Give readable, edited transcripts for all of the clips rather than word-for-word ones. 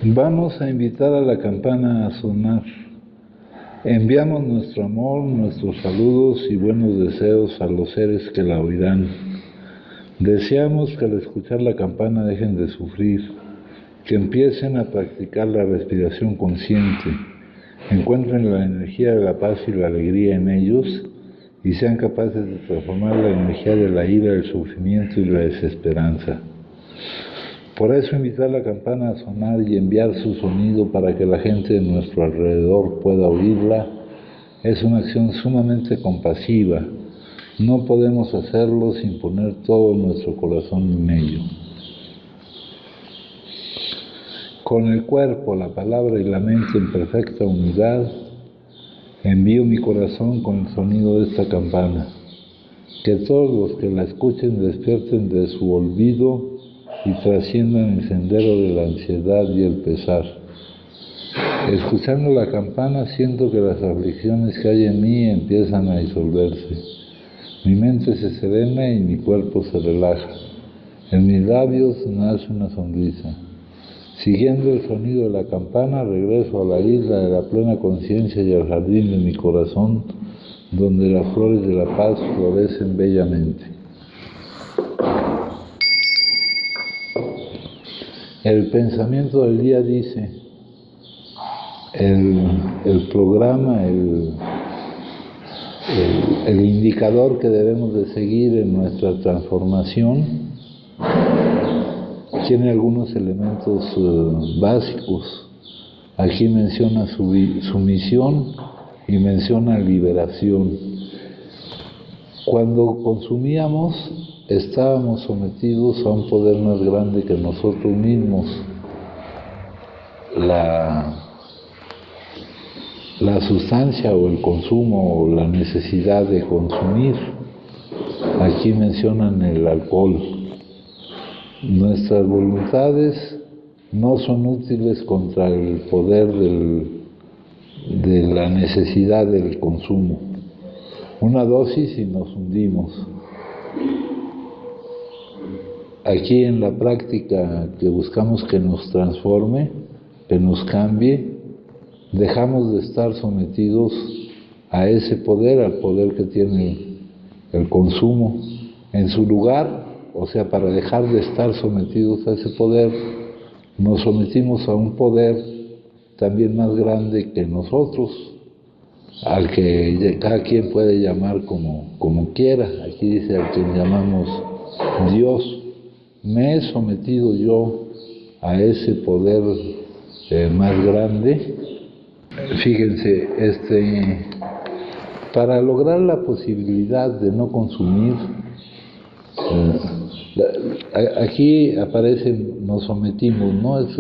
Vamos a invitar a la campana a sonar. Enviamos nuestro amor, nuestros saludos y buenos deseos a los seres que la oirán. Deseamos que al escuchar la campana dejen de sufrir, que empiecen a practicar la respiración consciente, encuentren la energía de la paz y la alegría en ellos y sean capaces de transformar la energía de la ira, el sufrimiento y la desesperanza. Por eso invitar la campana a sonar y enviar su sonido para que la gente de nuestro alrededor pueda oírla es una acción sumamente compasiva. No podemos hacerlo sin poner todo nuestro corazón en ello. Con el cuerpo, la palabra y la mente en perfecta unidad, envío mi corazón con el sonido de esta campana. Que todos los que la escuchen despierten de su olvido y trasciendan el sendero de la ansiedad y el pesar. Escuchando la campana siento que las aflicciones que hay en mí empiezan a disolverse. Mi mente se serena y mi cuerpo se relaja. En mis labios nace una sonrisa. Siguiendo el sonido de la campana regreso a la isla de la plena conciencia y al jardín de mi corazón, donde las flores de la paz florecen bellamente. El pensamiento del día dice, el programa, el indicador que debemos de seguir en nuestra transformación tiene algunos elementos básicos. Aquí menciona sumisión y menciona liberación. Cuando consumíamos, estábamos sometidos a un poder más grande que nosotros mismos. La sustancia o el consumo o la necesidad de consumir. Aquí mencionan el alcohol. Nuestras voluntades no son útiles contra el poder de la necesidad del consumo. Una dosis y nos hundimos. Aquí en la práctica que buscamos que nos transforme, que nos cambie, dejamos de estar sometidos a ese poder, al poder que tiene el consumo. En su lugar, o sea, para dejar de estar sometidos a ese poder, nos sometimos a un poder también más grande que nosotros, al que cada quien puede llamar como quiera. Aquí dice al que llamamos Dios. Me he sometido yo a ese poder más grande. Fíjense, para lograr la posibilidad de no consumir, aquí aparece nos sometimos, no es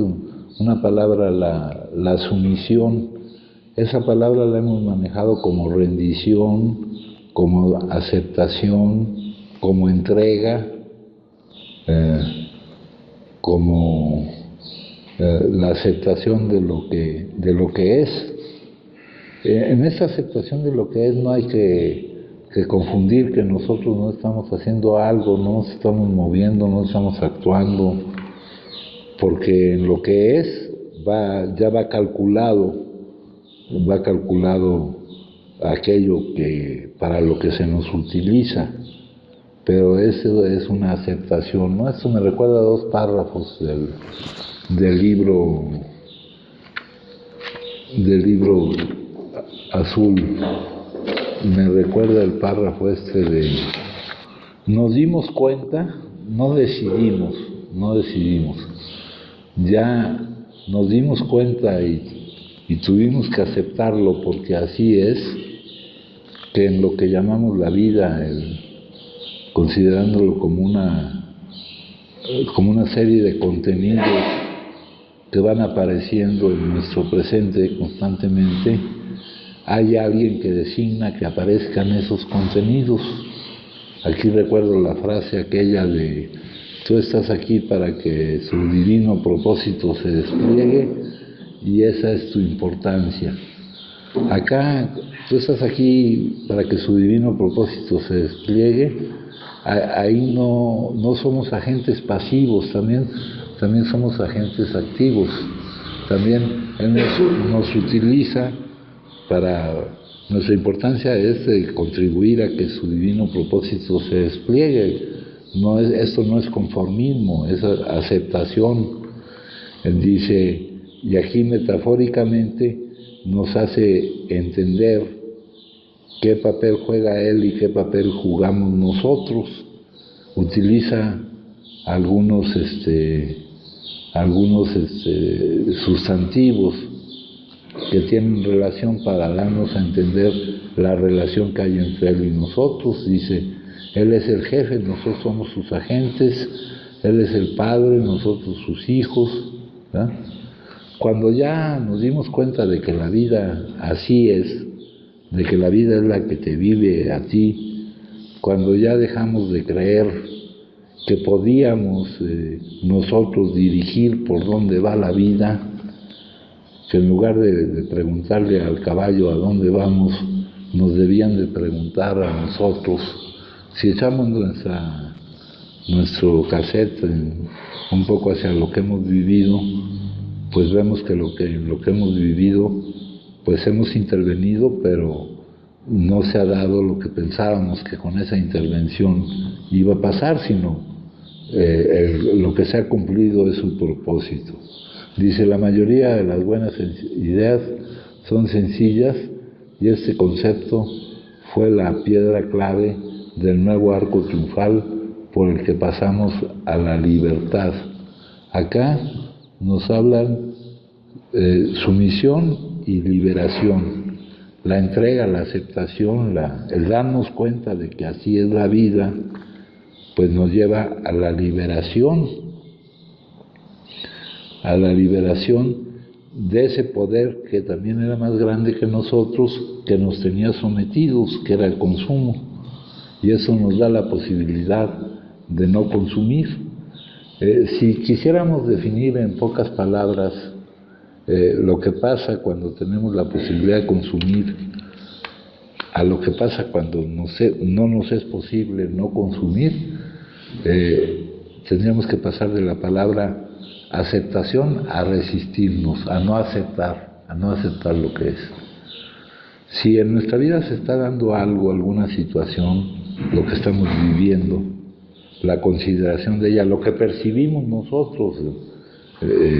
una palabra la sumisión. Esa palabra la hemos manejado como rendición, como aceptación, como entrega, como la aceptación de lo que es. En esa aceptación de lo que es no hay que confundir que nosotros no estamos haciendo algo, no nos estamos moviendo, no estamos actuando, porque en lo que es ya va calculado aquello que para lo que se nos utiliza, pero eso es una aceptación, ¿no? Esto me recuerda a 2 párrafos del libro azul. Me recuerda el párrafo de nos dimos cuenta, no decidimos, ya nos dimos cuenta y tuvimos que aceptarlo, porque así es, que en lo que llamamos la vida, considerándolo como una serie de contenidos que van apareciendo en nuestro presente constantemente, hay alguien que designa que aparezcan esos contenidos. Aquí recuerdo la frase aquella de tú estás aquí para que su divino propósito se despliegue y esa es tu importancia. Acá tú estás aquí para que su divino propósito se despliegue. Ahí no somos agentes pasivos, también somos agentes activos. También Él nos utiliza para... Nuestra importancia es contribuir a que su divino propósito se despliegue. Esto no es conformismo, es aceptación. Él dice, y aquí metafóricamente nos hace entender qué papel juega Él y qué papel jugamos nosotros. Utiliza algunos sustantivos que tienen relación para darnos a entender la relación que hay entre Él y nosotros. Dice, Él es el jefe, nosotros somos sus agentes, Él es el Padre, nosotros sus hijos, ¿verdad? Cuando ya nos dimos cuenta de que la vida así es, de que la vida es la que te vive a ti, cuando ya dejamos de creer que podíamos nosotros dirigir por dónde va la vida, que en lugar de preguntarle al caballo a dónde vamos, nos debían de preguntar a nosotros. Si echamos nuestro cassette un poco hacia lo que hemos vivido, pues vemos que lo que hemos vivido, pues hemos intervenido, pero no se ha dado lo que pensábamos que con esa intervención iba a pasar, sino lo que se ha cumplido es su propósito. Dice, la mayoría de las buenas ideas son sencillas y este concepto fue la piedra clave del nuevo arco triunfal por el que pasamos a la libertad. Acá nos hablan sumisión y liberación, la entrega, la aceptación, el darnos cuenta de que así es la vida, pues nos lleva a la liberación de ese poder que también era más grande que nosotros, que nos tenía sometidos, que era el consumo, y eso nos da la posibilidad de no consumir. Si quisiéramos definir en pocas palabras lo que pasa cuando tenemos la posibilidad de consumir, a lo que pasa cuando no nos es posible no consumir, tendríamos que pasar de la palabra aceptación a resistirnos, a no aceptar lo que es. Si en nuestra vida se está dando algo, alguna situación, lo que estamos viviendo, la consideración de ella, lo que percibimos nosotros,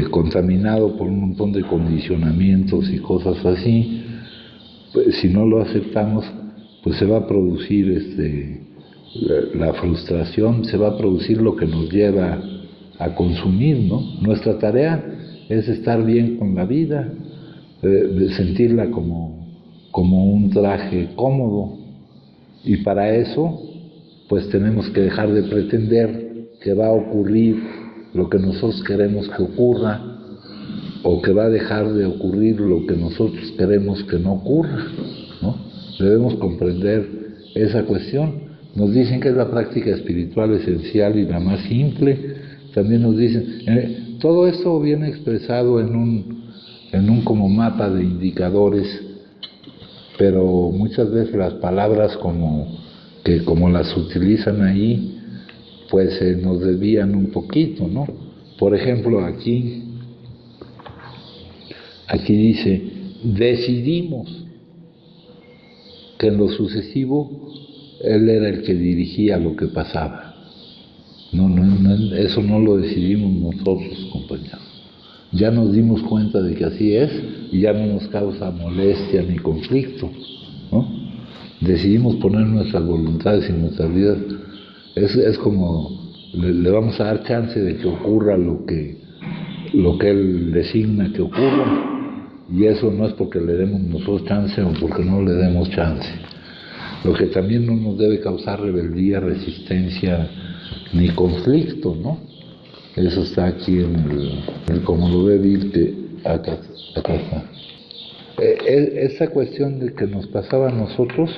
contaminado por un montón de condicionamientos y cosas así, pues, si no lo aceptamos, pues se va a producir la frustración, se va a producir lo que nos lleva a consumir, ¿no? Nuestra tarea es estar bien con la vida, sentirla como un traje cómodo, y para eso pues tenemos que dejar de pretender que va a ocurrir lo que nosotros queremos que ocurra, o que va a dejar de ocurrir lo que nosotros queremos que no ocurra, ¿no? Debemos comprender esa cuestión. Nos dicen que es la práctica espiritual esencial y la más simple. También nos dicen, todo esto viene expresado en un como mapa de indicadores, pero muchas veces las palabras como las utilizan ahí, pues nos desvían un poquito, ¿no? Por ejemplo, aquí dice, decidimos que en lo sucesivo Él era el que dirigía lo que pasaba. No, eso no lo decidimos nosotros, compañeros. Ya nos dimos cuenta de que así es y ya no nos causa molestia ni conflicto, ¿no? Decidimos poner nuestras voluntades y nuestras vidas. Es como le vamos a dar chance de que ocurra lo que Él designa que ocurra, y eso no es porque le demos nosotros chance o porque no le demos chance. Lo que también no nos debe causar rebeldía, resistencia ni conflicto, ¿no? Eso está aquí como lo ve Bill, que acá está. Esa cuestión de que nos pasaba a nosotros,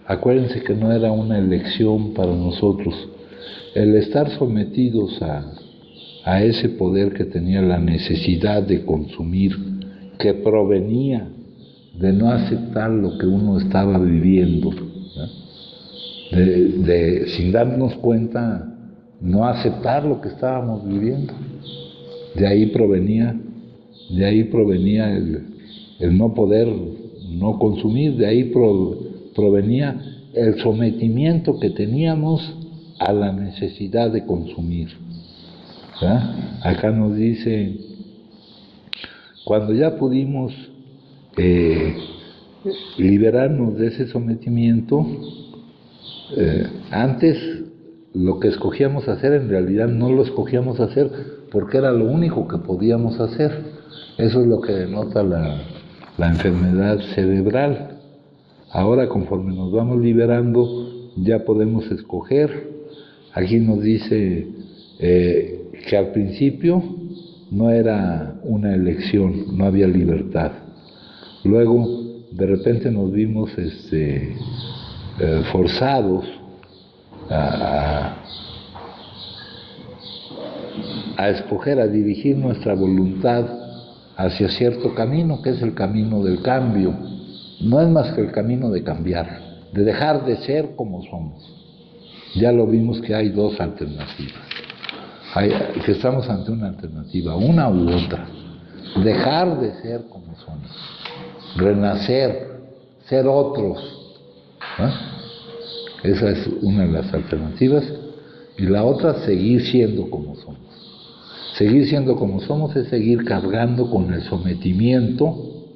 acuérdense que no era una elección para nosotros. El estar sometidos a ese poder que tenía la necesidad de consumir, que provenía de no aceptar lo que uno estaba viviendo, ¿no? Sin darnos cuenta, no aceptar lo que estábamos viviendo. De ahí provenía de ahí provenía el no poder no consumir, de ahí provenía el sometimiento que teníamos a la necesidad de consumir. ¿Verdad? Acá nos dice, cuando ya pudimos liberarnos de ese sometimiento, antes lo que escogíamos hacer en realidad no lo escogíamos hacer porque era lo único que podíamos hacer. Eso es lo que denota la enfermedad cerebral. Ahora, conforme nos vamos liberando, ya podemos escoger. Aquí nos dice que al principio no era una elección, no había libertad. Luego, de repente nos vimos forzados a escoger, a dirigir nuestra voluntad hacia cierto camino, que es el camino del cambio. No es más que el camino de cambiar, de dejar de ser como somos. Ya lo vimos que hay dos alternativas, que estamos ante una alternativa, una u otra. Dejar de ser como somos, renacer, ser otros, ¿eh? Esa es una de las alternativas. Y la otra, seguir siendo como somos. Seguir siendo como somos es seguir cargando con el sometimiento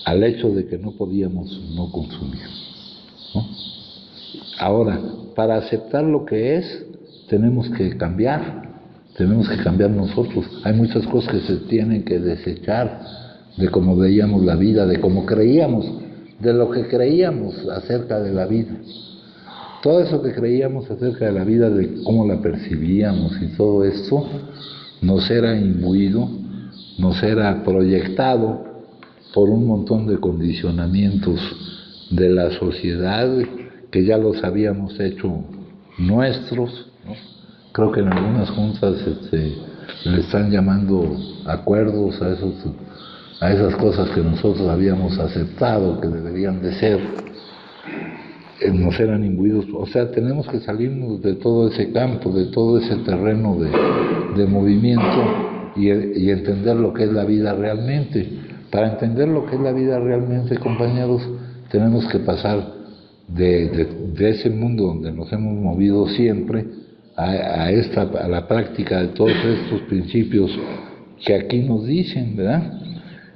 al hecho de que no podíamos no consumir, ¿no? Ahora, para aceptar lo que es, tenemos que cambiar nosotros. Hay muchas cosas que se tienen que desechar de cómo veíamos la vida, de cómo creíamos, de lo que creíamos acerca de la vida. Todo eso que creíamos acerca de la vida, de cómo la percibíamos y todo esto, nos era imbuido, nos era proyectado por un montón de condicionamientos de la sociedad que ya los habíamos hecho nuestros, ¿no? Creo que en algunas juntas le están llamando acuerdos a esas cosas que nosotros habíamos aceptado que deberían de ser. Nos eran imbuidos, o sea, tenemos que salirnos de todo ese campo, de todo ese terreno de movimiento y entender lo que es la vida realmente. Para entender lo que es la vida realmente, compañeros, tenemos que pasar de ese mundo donde nos hemos movido siempre a la práctica de todos estos principios que aquí nos dicen, ¿verdad?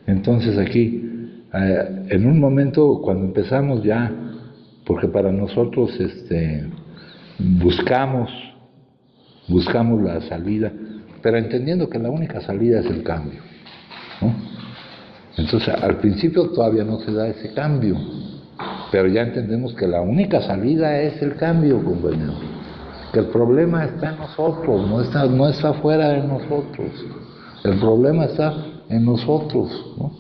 Entonces aquí, en un momento cuando empezamos ya, porque para nosotros buscamos la salida, pero entendiendo que la única salida es el cambio, ¿no? Entonces al principio todavía no se da ese cambio, pero ya entendemos que la única salida es el cambio, compañeros, que el problema está en nosotros, no está fuera de nosotros, el problema está en nosotros, ¿no?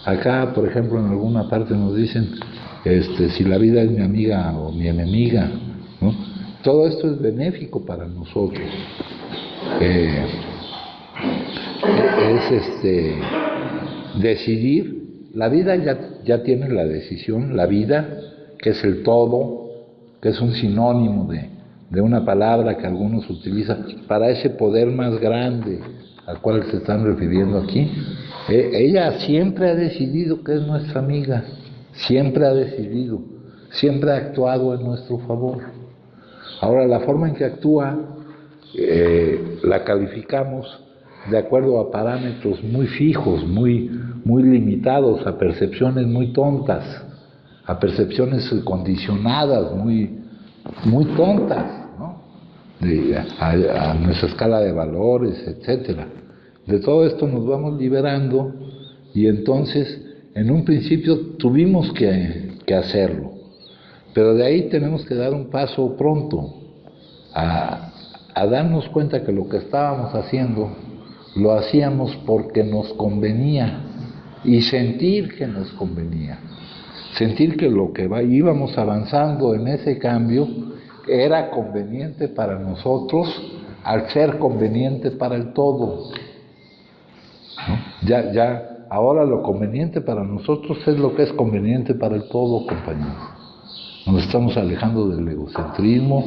Acá, por ejemplo, en alguna parte nos dicen si la vida es mi amiga o mi enemiga, ¿no? Todo esto es benéfico para nosotros. Decidir, la vida ya tiene la decisión, la vida, que es el todo, que es un sinónimo de una palabra que algunos utilizan para ese poder más grande al cual se están refiriendo aquí. Ella siempre ha decidido que es nuestra amiga, siempre ha decidido, siempre ha actuado en nuestro favor. Ahora, la forma en que actúa la calificamos de acuerdo a parámetros muy fijos, muy limitados, a percepciones muy tontas, a percepciones condicionadas, muy tontas, ¿no? A nuestra escala de valores, etcétera. De todo esto nos vamos liberando y entonces en un principio tuvimos que hacerlo, pero de ahí tenemos que dar un paso pronto a darnos cuenta que lo que estábamos haciendo lo hacíamos porque nos convenía y sentir que nos convenía, sentir que lo que íbamos avanzando en ese cambio era conveniente para nosotros al ser conveniente para el todo, ¿no? Ahora lo conveniente para nosotros es lo que es conveniente para el todo, compañeros. Nos estamos alejando del egocentrismo,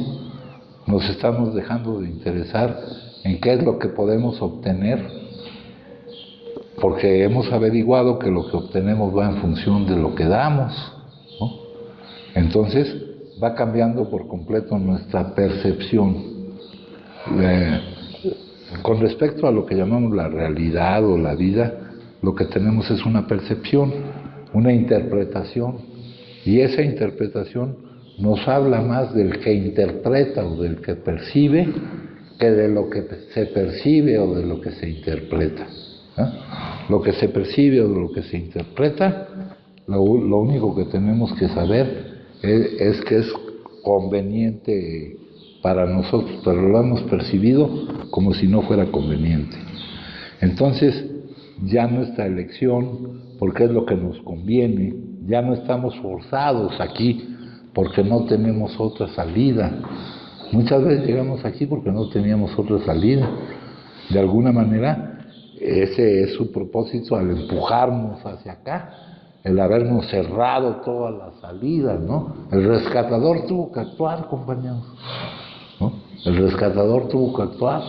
nos estamos dejando de interesar en qué es lo que podemos obtener, porque hemos averiguado que lo que obtenemos va en función de lo que damos, ¿no? Entonces va cambiando por completo nuestra percepción. Con respecto a lo que llamamos la realidad o la vida, lo que tenemos es una percepción, una interpretación, y esa interpretación nos habla más del que interpreta o del que percibe que de lo que se percibe o de lo que se interpreta. Lo que se percibe o de lo que se interpreta, lo único que tenemos que saber es que es conveniente para nosotros, pero lo hemos percibido como si no fuera conveniente. Entonces, ya nuestra elección, porque es lo que nos conviene, ya no estamos forzados aquí porque no tenemos otra salida. Muchas veces llegamos aquí porque no teníamos otra salida. De alguna manera, ese es su propósito al empujarnos hacia acá, el habernos cerrado todas las salidas, ¿no? El rescatador tuvo que actuar, compañeros, ¿no? El rescatador tuvo que actuar.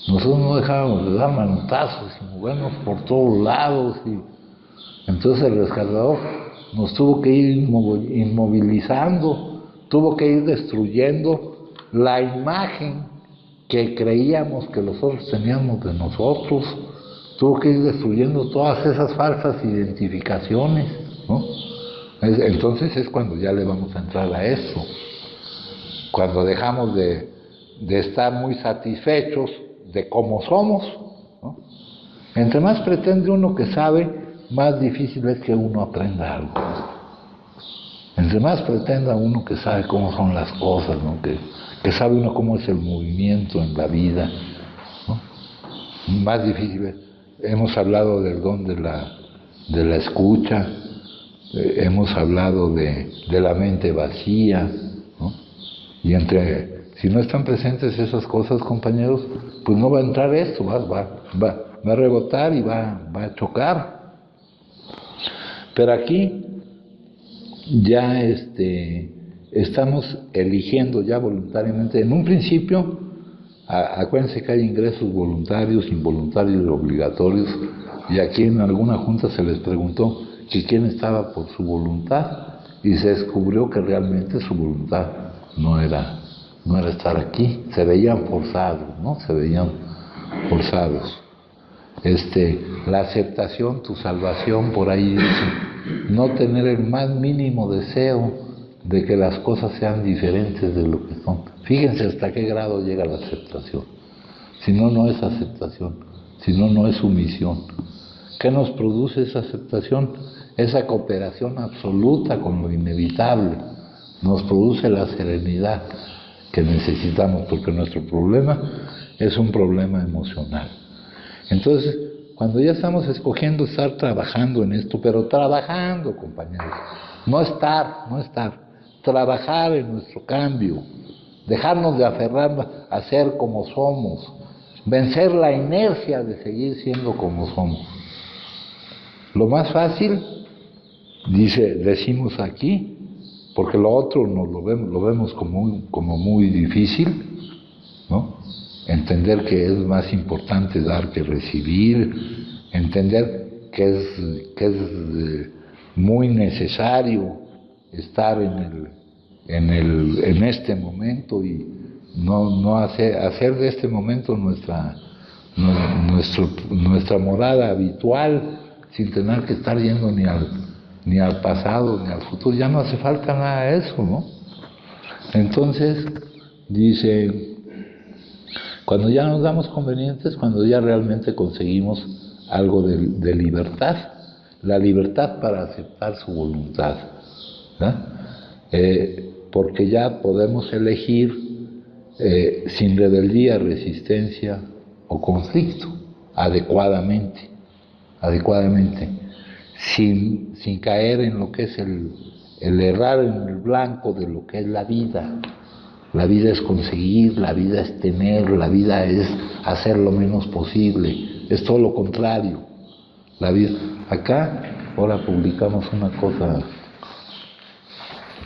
Nosotros no dejábamos de dar manotazos y movernos por todos lados, y entonces el rescatador nos tuvo que ir inmovilizando, tuvo que ir destruyendo la imagen que creíamos que los otros teníamos de nosotros, tuvo que ir destruyendo todas esas falsas identificaciones, ¿no? Entonces es cuando ya le vamos a entrar a eso, cuando dejamos de estar muy satisfechos de cómo somos, ¿no? Entre más pretende uno que sabe, más difícil es que uno aprenda algo. Entre más pretenda uno que sabe cómo son las cosas, ¿no? Que sabe uno cómo es el movimiento en la vida, ¿no? Más difícil es. Hemos hablado del don de la escucha, hemos hablado de la mente vacía, ¿no? Y si no están presentes esas cosas, compañeros, pues no va a entrar esto, va a rebotar y va a chocar. Pero aquí ya estamos eligiendo ya voluntariamente. En un principio, acuérdense que hay ingresos voluntarios, involuntarios y obligatorios, y aquí en alguna junta se les preguntó que quién estaba por su voluntad, y se descubrió que realmente su voluntad no era estar aquí. Se veían forzados, ¿no? Se veían forzados. La aceptación, tu salvación, por ahí dice, no tener el más mínimo deseo de que las cosas sean diferentes de lo que son. Fíjense hasta qué grado llega la aceptación. Si no, no es aceptación, si no, no es sumisión. ¿Qué nos produce esa aceptación? Esa cooperación absoluta con lo inevitable. Nos produce la serenidad que necesitamos, porque nuestro problema es un problema emocional. Entonces, cuando ya estamos escogiendo estar trabajando en esto, pero trabajando, compañeros, no estar, trabajar en nuestro cambio, dejarnos de aferrar a ser como somos, vencer la inercia de seguir siendo como somos. Lo más fácil, decimos aquí, porque lo otro lo vemos como muy difícil, ¿no? Entender que es más importante dar que recibir, entender que es muy necesario estar en este momento y no hacer de este momento nuestra morada habitual, sin tener que estar yendo ni al pasado ni al futuro. Ya no hace falta nada de eso, ¿no? Entonces dice, cuando ya nos damos convenientes, cuando ya realmente conseguimos algo de libertad, la libertad para aceptar su voluntad, ¿no? Porque ya podemos elegir sin rebeldía, resistencia o conflicto, adecuadamente, sin caer en lo que es el errar en el blanco de lo que es la vida. La vida es conseguir, la vida es tener, la vida es hacer lo menos posible, es todo lo contrario. La vida. Acá, ahora publicamos una cosa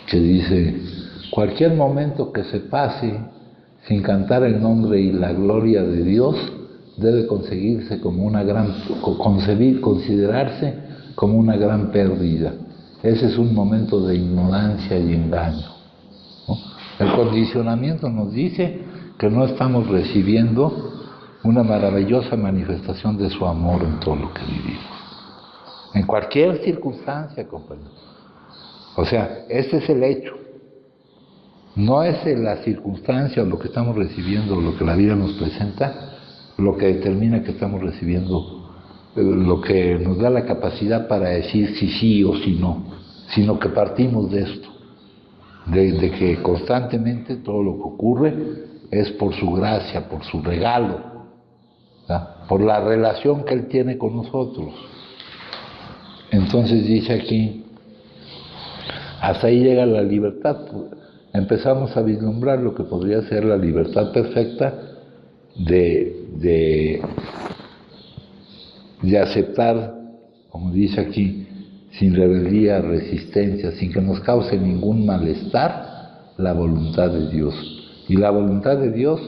que dice, cualquier momento que se pase sin cantar el nombre y la gloria de Dios, debe conseguirse como una gran, considerarse como una gran pérdida. Ese es un momento de ignorancia y engaño, ¿no? El condicionamiento nos dice que no estamos recibiendo una maravillosa manifestación de su amor en todo lo que vivimos, en cualquier circunstancia, compañeros. O sea, ese es el hecho. No es la circunstancia o lo que estamos recibiendo o lo que la vida nos presenta lo que determina que estamos recibiendo, lo que nos da la capacidad para decir si sí o si no, sino que partimos de esto, de que constantemente todo lo que ocurre es por su gracia, por su regalo, ¿verdad? Por la relación que Él tiene con nosotros. Entonces dice aquí, hasta ahí llega la libertad. Empezamos a vislumbrar lo que podría ser la libertad perfecta de aceptar, como dice aquí, sin rebeldía, resistencia, sin que nos cause ningún malestar, la voluntad de Dios. Y la voluntad de Dios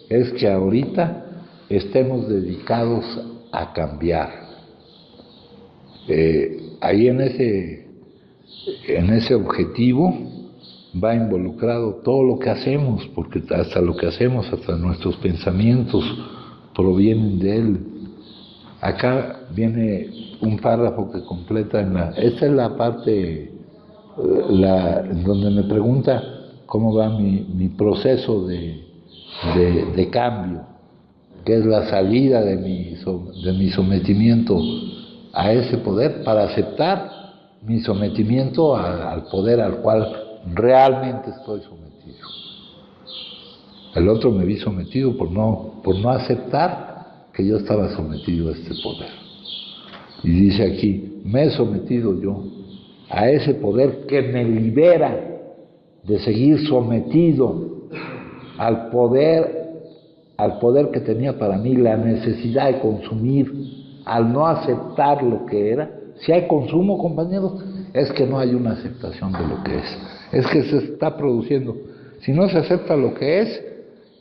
es que ahorita estemos dedicados a cambiar. Ahí en ese objetivo va involucrado todo lo que hacemos, porque hasta lo que hacemos, hasta nuestros pensamientos provienen de Él. Acá viene un párrafo que completa esta es la parte donde me pregunta cómo va mi proceso de cambio, que es la salida de mi sometimiento a ese poder para aceptar mi sometimiento al poder al cual realmente estoy sometido. El otro me vi sometido por no aceptar que yo estaba sometido a este poder. Y dice aquí, me he sometido yo a ese poder que me libera de seguir sometido al poder que tenía para mí la necesidad de consumir, al no aceptar lo que era. Si hay consumo, compañeros, es que no hay una aceptación de lo que es que se está produciendo. Si no se acepta lo que es,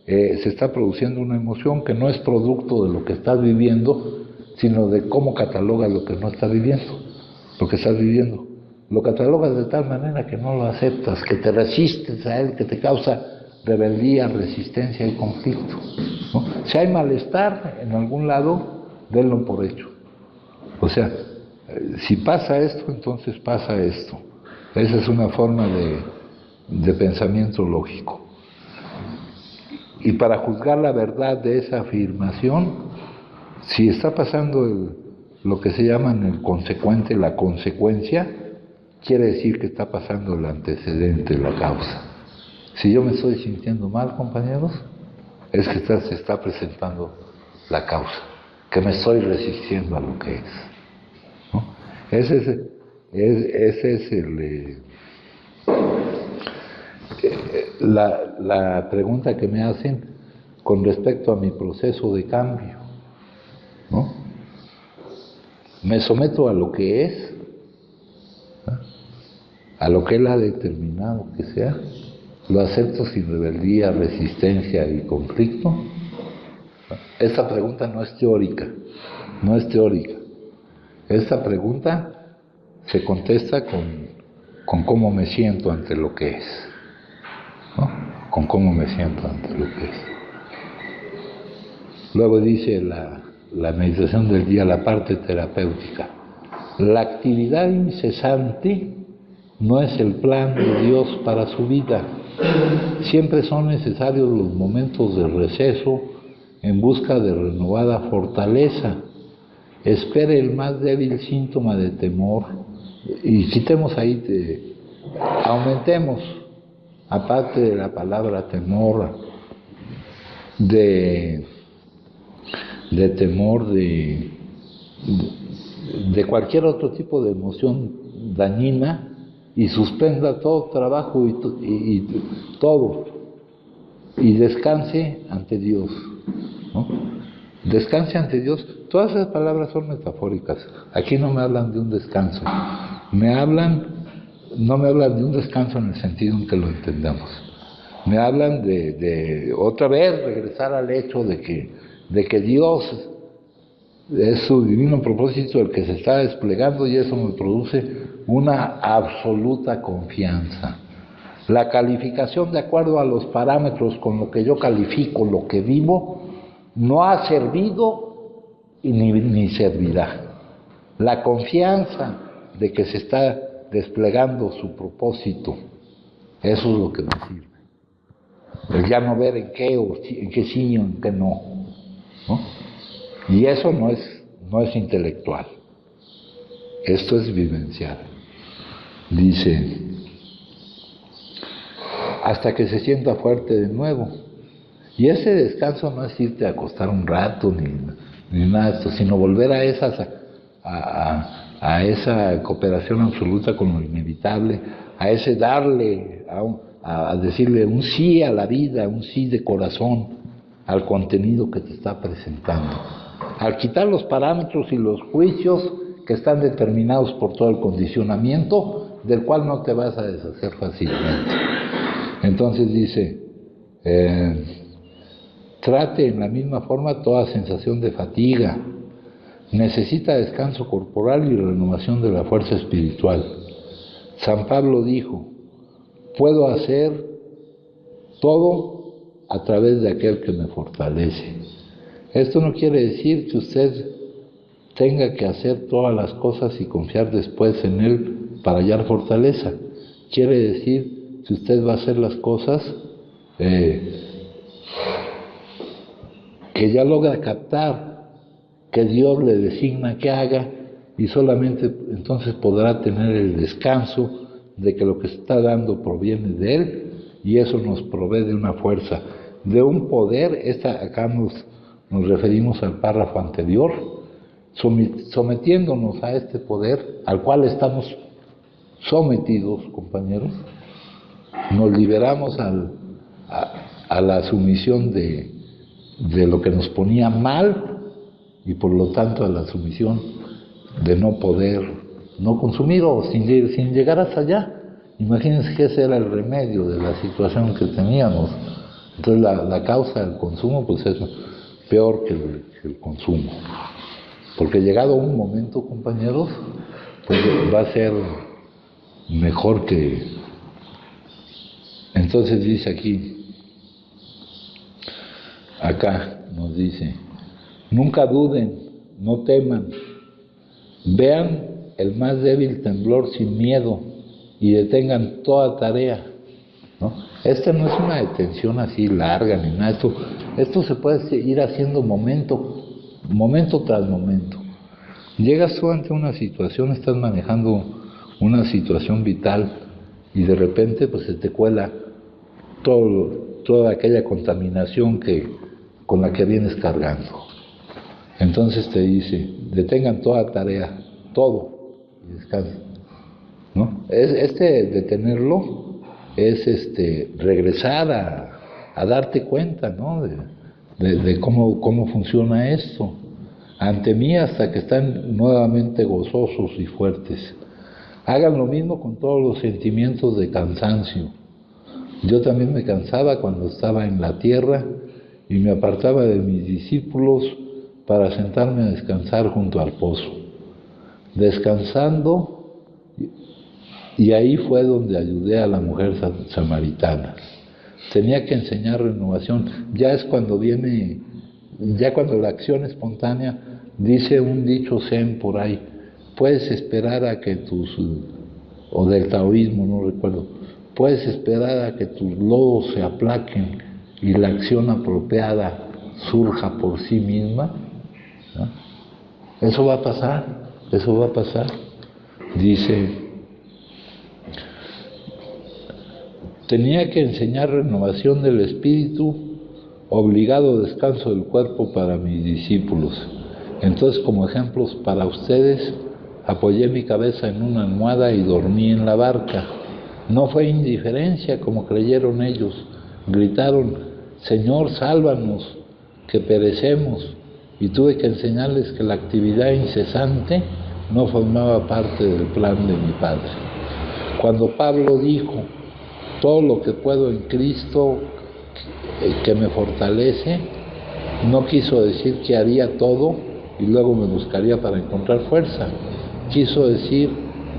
se está produciendo una emoción que no es producto de lo que estás viviendo, sino de cómo catalogas lo que no estás viviendo, lo que estás viviendo. Lo catalogas de tal manera que no lo aceptas, que te resistes a él, que te causa rebeldía, resistencia y conflicto, ¿no? Si hay malestar en algún lado, denlo por hecho. O sea, si pasa esto, entonces pasa esto. Esa es una forma de pensamiento lógico. Y para juzgar la verdad de esa afirmación, si está pasando lo que se llama en el consecuente, la consecuencia, quiere decir que está pasando el antecedente, la causa. Si yo me estoy sintiendo mal, compañeros, es que se está presentando la causa, que me estoy resistiendo a lo que es, ¿no? Ese es la pregunta que me hacen con respecto a mi proceso de cambio, ¿no? Me someto a lo que es, ¿no? A lo que Él ha determinado que sea, lo acepto sin rebeldía, resistencia y conflicto. Esta pregunta no es teórica, no es teórica. Esta pregunta se contesta con cómo me siento ante lo que es, ¿no? Con cómo me siento ante lo que es. Luego dice la meditación del día, la parte terapéutica. La actividad incesante no es el plan de Dios para su vida. Siempre son necesarios los momentos de receso en busca de renovada fortaleza. Espere el más débil síntoma de temor y quitemos ahí, aumentemos, aparte de la palabra temor, de temor de cualquier otro tipo de emoción dañina, y suspenda todo trabajo y todo, y descanse ante Dios, ¿no? Descanse ante Dios. Todas esas palabras son metafóricas. Aquí no me hablan de un descanso. No me hablan de un descanso en el sentido en que lo entendamos. Me hablan de otra vez regresar al hecho de que Dios es su divino propósito el que se está desplegando, y eso me produce una absoluta confianza. La calificación de acuerdo a los parámetros con lo que yo califico lo que vivo no ha servido y ni servirá. La confianza de que se está desplegando su propósito, eso es lo que me sirve. El ya no ver en qué sí o en qué no, ¿no? Y eso no es intelectual, esto es vivencial. Dice, hasta que se sienta fuerte de nuevo. Y ese descanso no es irte a acostar un rato ni nada de esto, sino volver a esa cooperación absoluta con lo inevitable, a ese darle, a decirle un sí a la vida, un sí de corazón al contenido que te está presentando. Al quitar los parámetros y los juicios que están determinados por todo el condicionamiento, del cual no te vas a deshacer fácilmente. Entonces dice, trate en la misma forma toda sensación de fatiga, necesita descanso corporal y renovación de la fuerza espiritual. San Pablo dijo, puedo hacer todo a través de aquel que me fortalece. Esto no quiere decir que usted tenga que hacer todas las cosas y confiar después en él para hallar fortaleza. Quiere decir que usted va a hacer las cosas que ya logra captar, que Dios le designa que haga, y solamente entonces podrá tener el descanso de que lo que se está dando proviene de él, y eso nos provee de una fuerza, de un poder. Acá nos referimos al párrafo anterior, sometiéndonos a este poder al cual estamos sometidos, compañeros, nos liberamos a la sumisión de lo que nos ponía mal, y por lo tanto a la sumisión de no poder no consumir o sin llegar hasta allá. Imagínense que ese era el remedio de la situación que teníamos. Entonces la causa del consumo pues es peor que el consumo, porque llegado un momento, compañeros, pues va a ser mejor que... Entonces dice aquí, acá nos dice, nunca duden, no teman, vean el más débil temblor sin miedo y detengan toda tarea, ¿no? Esta no es una detención así larga ni nada, esto se puede ir haciendo momento tras momento. Llegas tú ante una situación, estás manejando una situación vital y de repente pues se te cuela toda aquella contaminación con la que vienes cargando. Entonces te dice, detengan toda tarea, todo, y descansen, ¿no? Detenerlo es regresar a darte cuenta, ¿no? De cómo funciona esto. Ante mí hasta que están nuevamente gozosos y fuertes. Hagan lo mismo con todos los sentimientos de cansancio. Yo también me cansaba cuando estaba en la tierra y me apartaba de mis discípulos para sentarme a descansar junto al pozo. Descansando, y ahí fue donde ayudé a la mujer samaritana. Tenía que enseñar renovación. Ya es cuando viene, ya cuando la acción espontánea, dice un dicho zen por ahí, puedes esperar a que o del taoísmo, no recuerdo, puedes esperar a que tus lodos se aplaquen y la acción apropiada surja por sí misma, ¿no? Eso va a pasar. Dice, tenía que enseñar renovación del espíritu, obligado descanso del cuerpo para mis discípulos. Entonces, como ejemplos para ustedes, apoyé mi cabeza en una almohada y dormí en la barca. No fue indiferencia como creyeron ellos. Gritaron, Señor, sálvanos, que perecemos. Y tuve que enseñarles que la actividad incesante no formaba parte del plan de mi Padre. Cuando Pablo dijo, todo lo que puedo en Cristo que me fortalece. No quiso decir que haría todo y luego me buscaría para encontrar fuerza. Quiso decir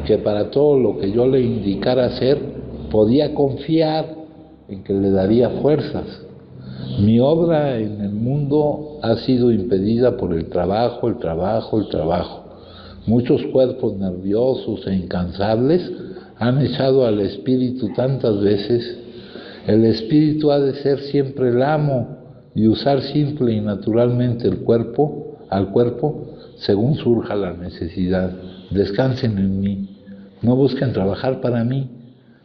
que para todo lo que yo le indicara hacer, podía confiar en que le daría fuerzas. Mi obra en el mundo ha sido impedida por el trabajo. Muchos cuerpos nerviosos e incansables han echado al espíritu tantas veces. El espíritu ha de ser siempre el amo y usar simple y naturalmente al cuerpo según surja la necesidad. Descansen en mí, no busquen trabajar para mí,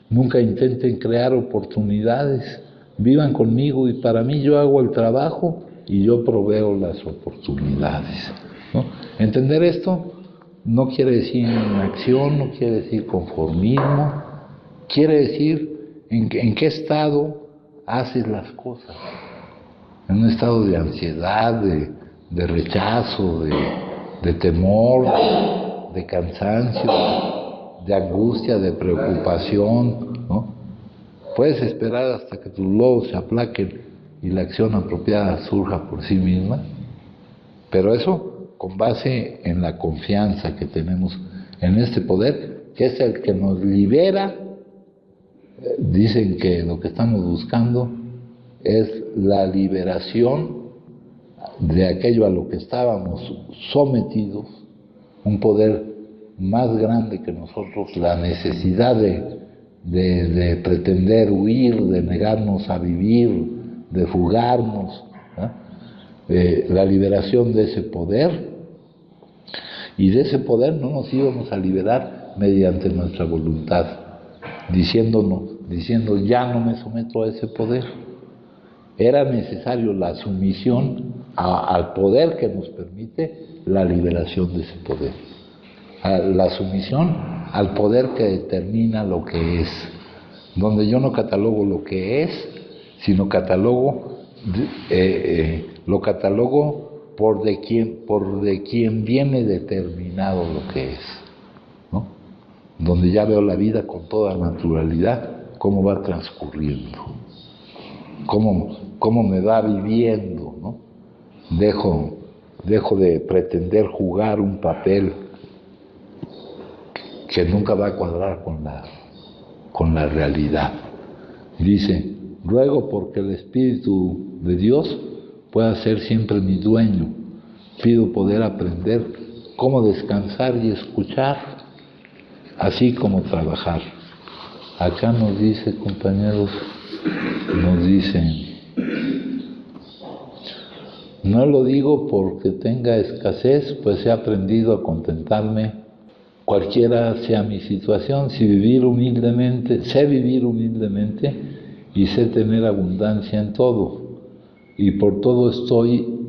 nunca intenten crear oportunidades, vivan conmigo y para mí yo hago el trabajo y yo proveo las oportunidades, ¿no? Entender esto no quiere decir inacción, no quiere decir conformismo, quiere decir en qué estado haces las cosas. En un estado de ansiedad, de rechazo, de temor, de cansancio, de angustia, de preocupación, ¿no? Puedes esperar hasta que tus lobos se aplaquen y la acción apropiada surja por sí misma, pero eso con base en la confianza que tenemos en este poder, que es el que nos libera. Dicen que lo que estamos buscando es la liberación de aquello a lo que estábamos sometidos, un poder más grande que nosotros, la necesidad de pretender huir, de negarnos a vivir, de fugarnos, ¿no? La liberación de ese poder, y de ese poder no nos íbamos a liberar mediante nuestra voluntad, diciendo ya no me someto a ese poder. Era necesario la sumisión al poder que nos permite la liberación de ese poder, la sumisión al poder que determina lo que es, donde yo no catalogo lo que es, sino lo catalogo por de quien viene determinado lo que es, ¿no? Donde ya veo la vida con toda naturalidad, cómo va transcurriendo, cómo me va viviendo, ¿no? Dejo de pretender jugar un papel que nunca va a cuadrar con la realidad. Dice, ruego porque el Espíritu de Dios pueda ser siempre mi dueño. Pido poder aprender cómo descansar y escuchar, así como trabajar. Acá nos dice, compañeros, nos dicen, no lo digo porque tenga escasez, pues he aprendido a contentarme, cualquiera sea mi situación, sé vivir humildemente y sé tener abundancia en todo, y por todo estoy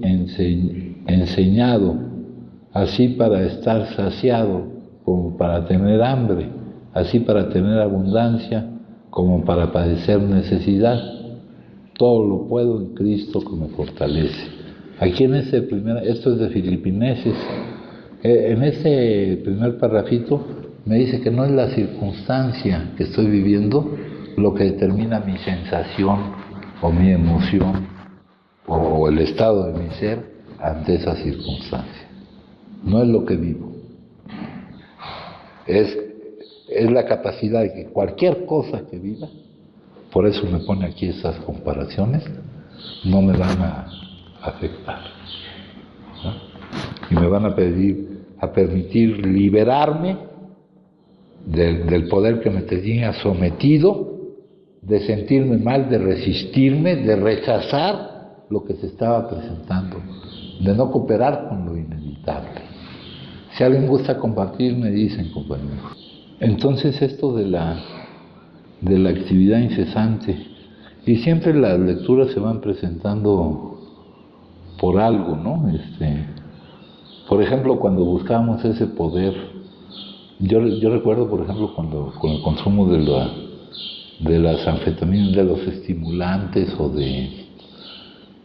enseñado, así para estar saciado como para tener hambre, así para tener abundancia como para padecer necesidad. Todo lo puedo en Cristo que me fortalece. Aquí en esto es de Filipenses, en ese primer parrafito me dice que no es la circunstancia que estoy viviendo lo que determina mi sensación o mi emoción o el estado de mi ser ante esa circunstancia. No es lo que vivo. Es la capacidad de que cualquier cosa que viva, por eso me pone aquí esas comparaciones, no me van a afectar, ¿no? Y me van a permitir liberarme del poder que me tenía sometido, de sentirme mal, de resistirme, de rechazar lo que se estaba presentando, de no cooperar con lo inevitable. Si alguien gusta compartir, me dicen, compañeros. Entonces esto de la actividad incesante, y siempre las lecturas se van presentando por algo, ¿no? Por ejemplo, cuando buscábamos ese poder, yo recuerdo, por ejemplo, cuando con el consumo de las anfetaminas, de los estimulantes, o de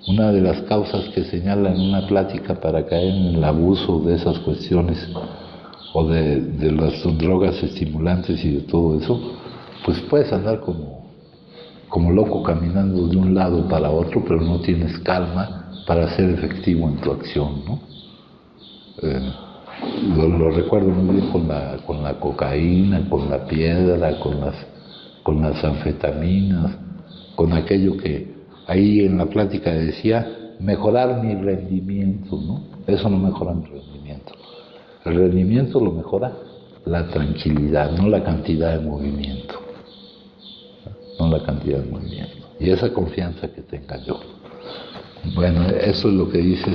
una de las causas que señala en una plática para caer en el abuso de esas cuestiones, o de las drogas estimulantes y de todo eso, pues puedes andar como como loco caminando de un lado para otro, pero no tienes calma para ser efectivo en tu acción, ¿no? Lo recuerdo muy bien con la cocaína, con la piedra, con las anfetaminas, con aquello que ahí en la plática decía, mejorar mi rendimiento, ¿no? Eso no mejora mi rendimiento. El rendimiento lo mejora la tranquilidad, no la cantidad de movimiento. No la cantidad de movimiento. Y esa confianza que tenga yo. Bueno, eso es lo que dice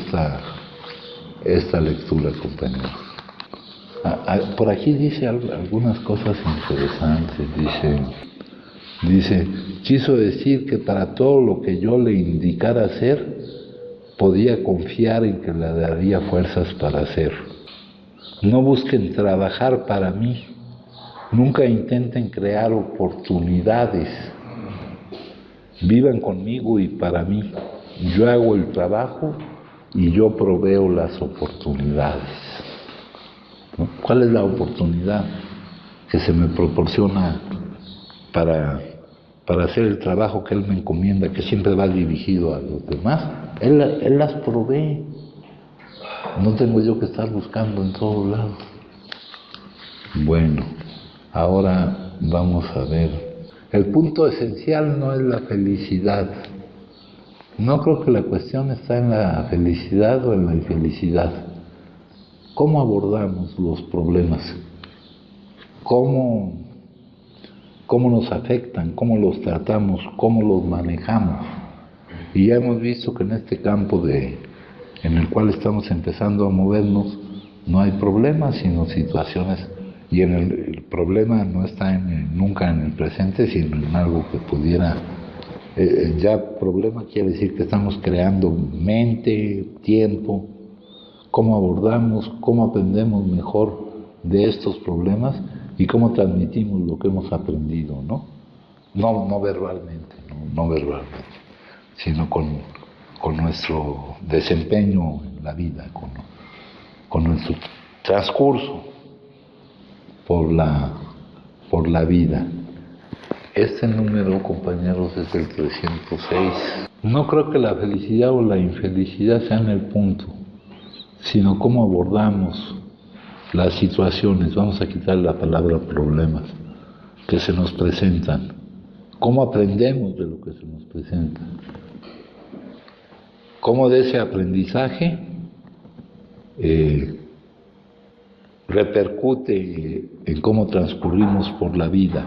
esta lectura, compañeros. Por aquí dice algunas cosas interesantes. Dice, quiso decir que para todo lo que yo le indicara hacer, podía confiar en que le daría fuerzas para hacer. No busquen trabajar para mí, nunca intenten crear oportunidades. Vivan conmigo y para mí. Yo hago el trabajo y yo proveo las oportunidades. ¿No? ¿Cuál es la oportunidad que se me proporciona para hacer el trabajo que Él me encomienda, que siempre va dirigido a los demás? Él las provee. No tengo yo que estar buscando en todos lados. Bueno, ahora vamos a ver. El punto esencial no es la felicidad. No creo que la cuestión está en la felicidad o en la infelicidad. ¿Cómo abordamos los problemas? ¿Cómo nos afectan? ¿Cómo los tratamos? ¿Cómo los manejamos? Y ya hemos visto que en este campo en el cual estamos empezando a movernos, no hay problemas, sino situaciones. Y el problema no está nunca en el presente, sino en algo que pudiera... ya problema quiere decir que estamos creando mente, tiempo, cómo abordamos, cómo aprendemos mejor de estos problemas y cómo transmitimos lo que hemos aprendido, ¿no? No verbalmente, no verbalmente, sino con nuestro desempeño en la vida, con nuestro transcurso por la vida. Este número, compañeros, es el 306. No creo que la felicidad o la infelicidad sean el punto, sino cómo abordamos las situaciones. Vamos a quitar la palabra problemas que se nos presentan. ¿Cómo aprendemos de lo que se nos presenta? ¿Cómo de ese aprendizaje repercute en cómo transcurrimos por la vida?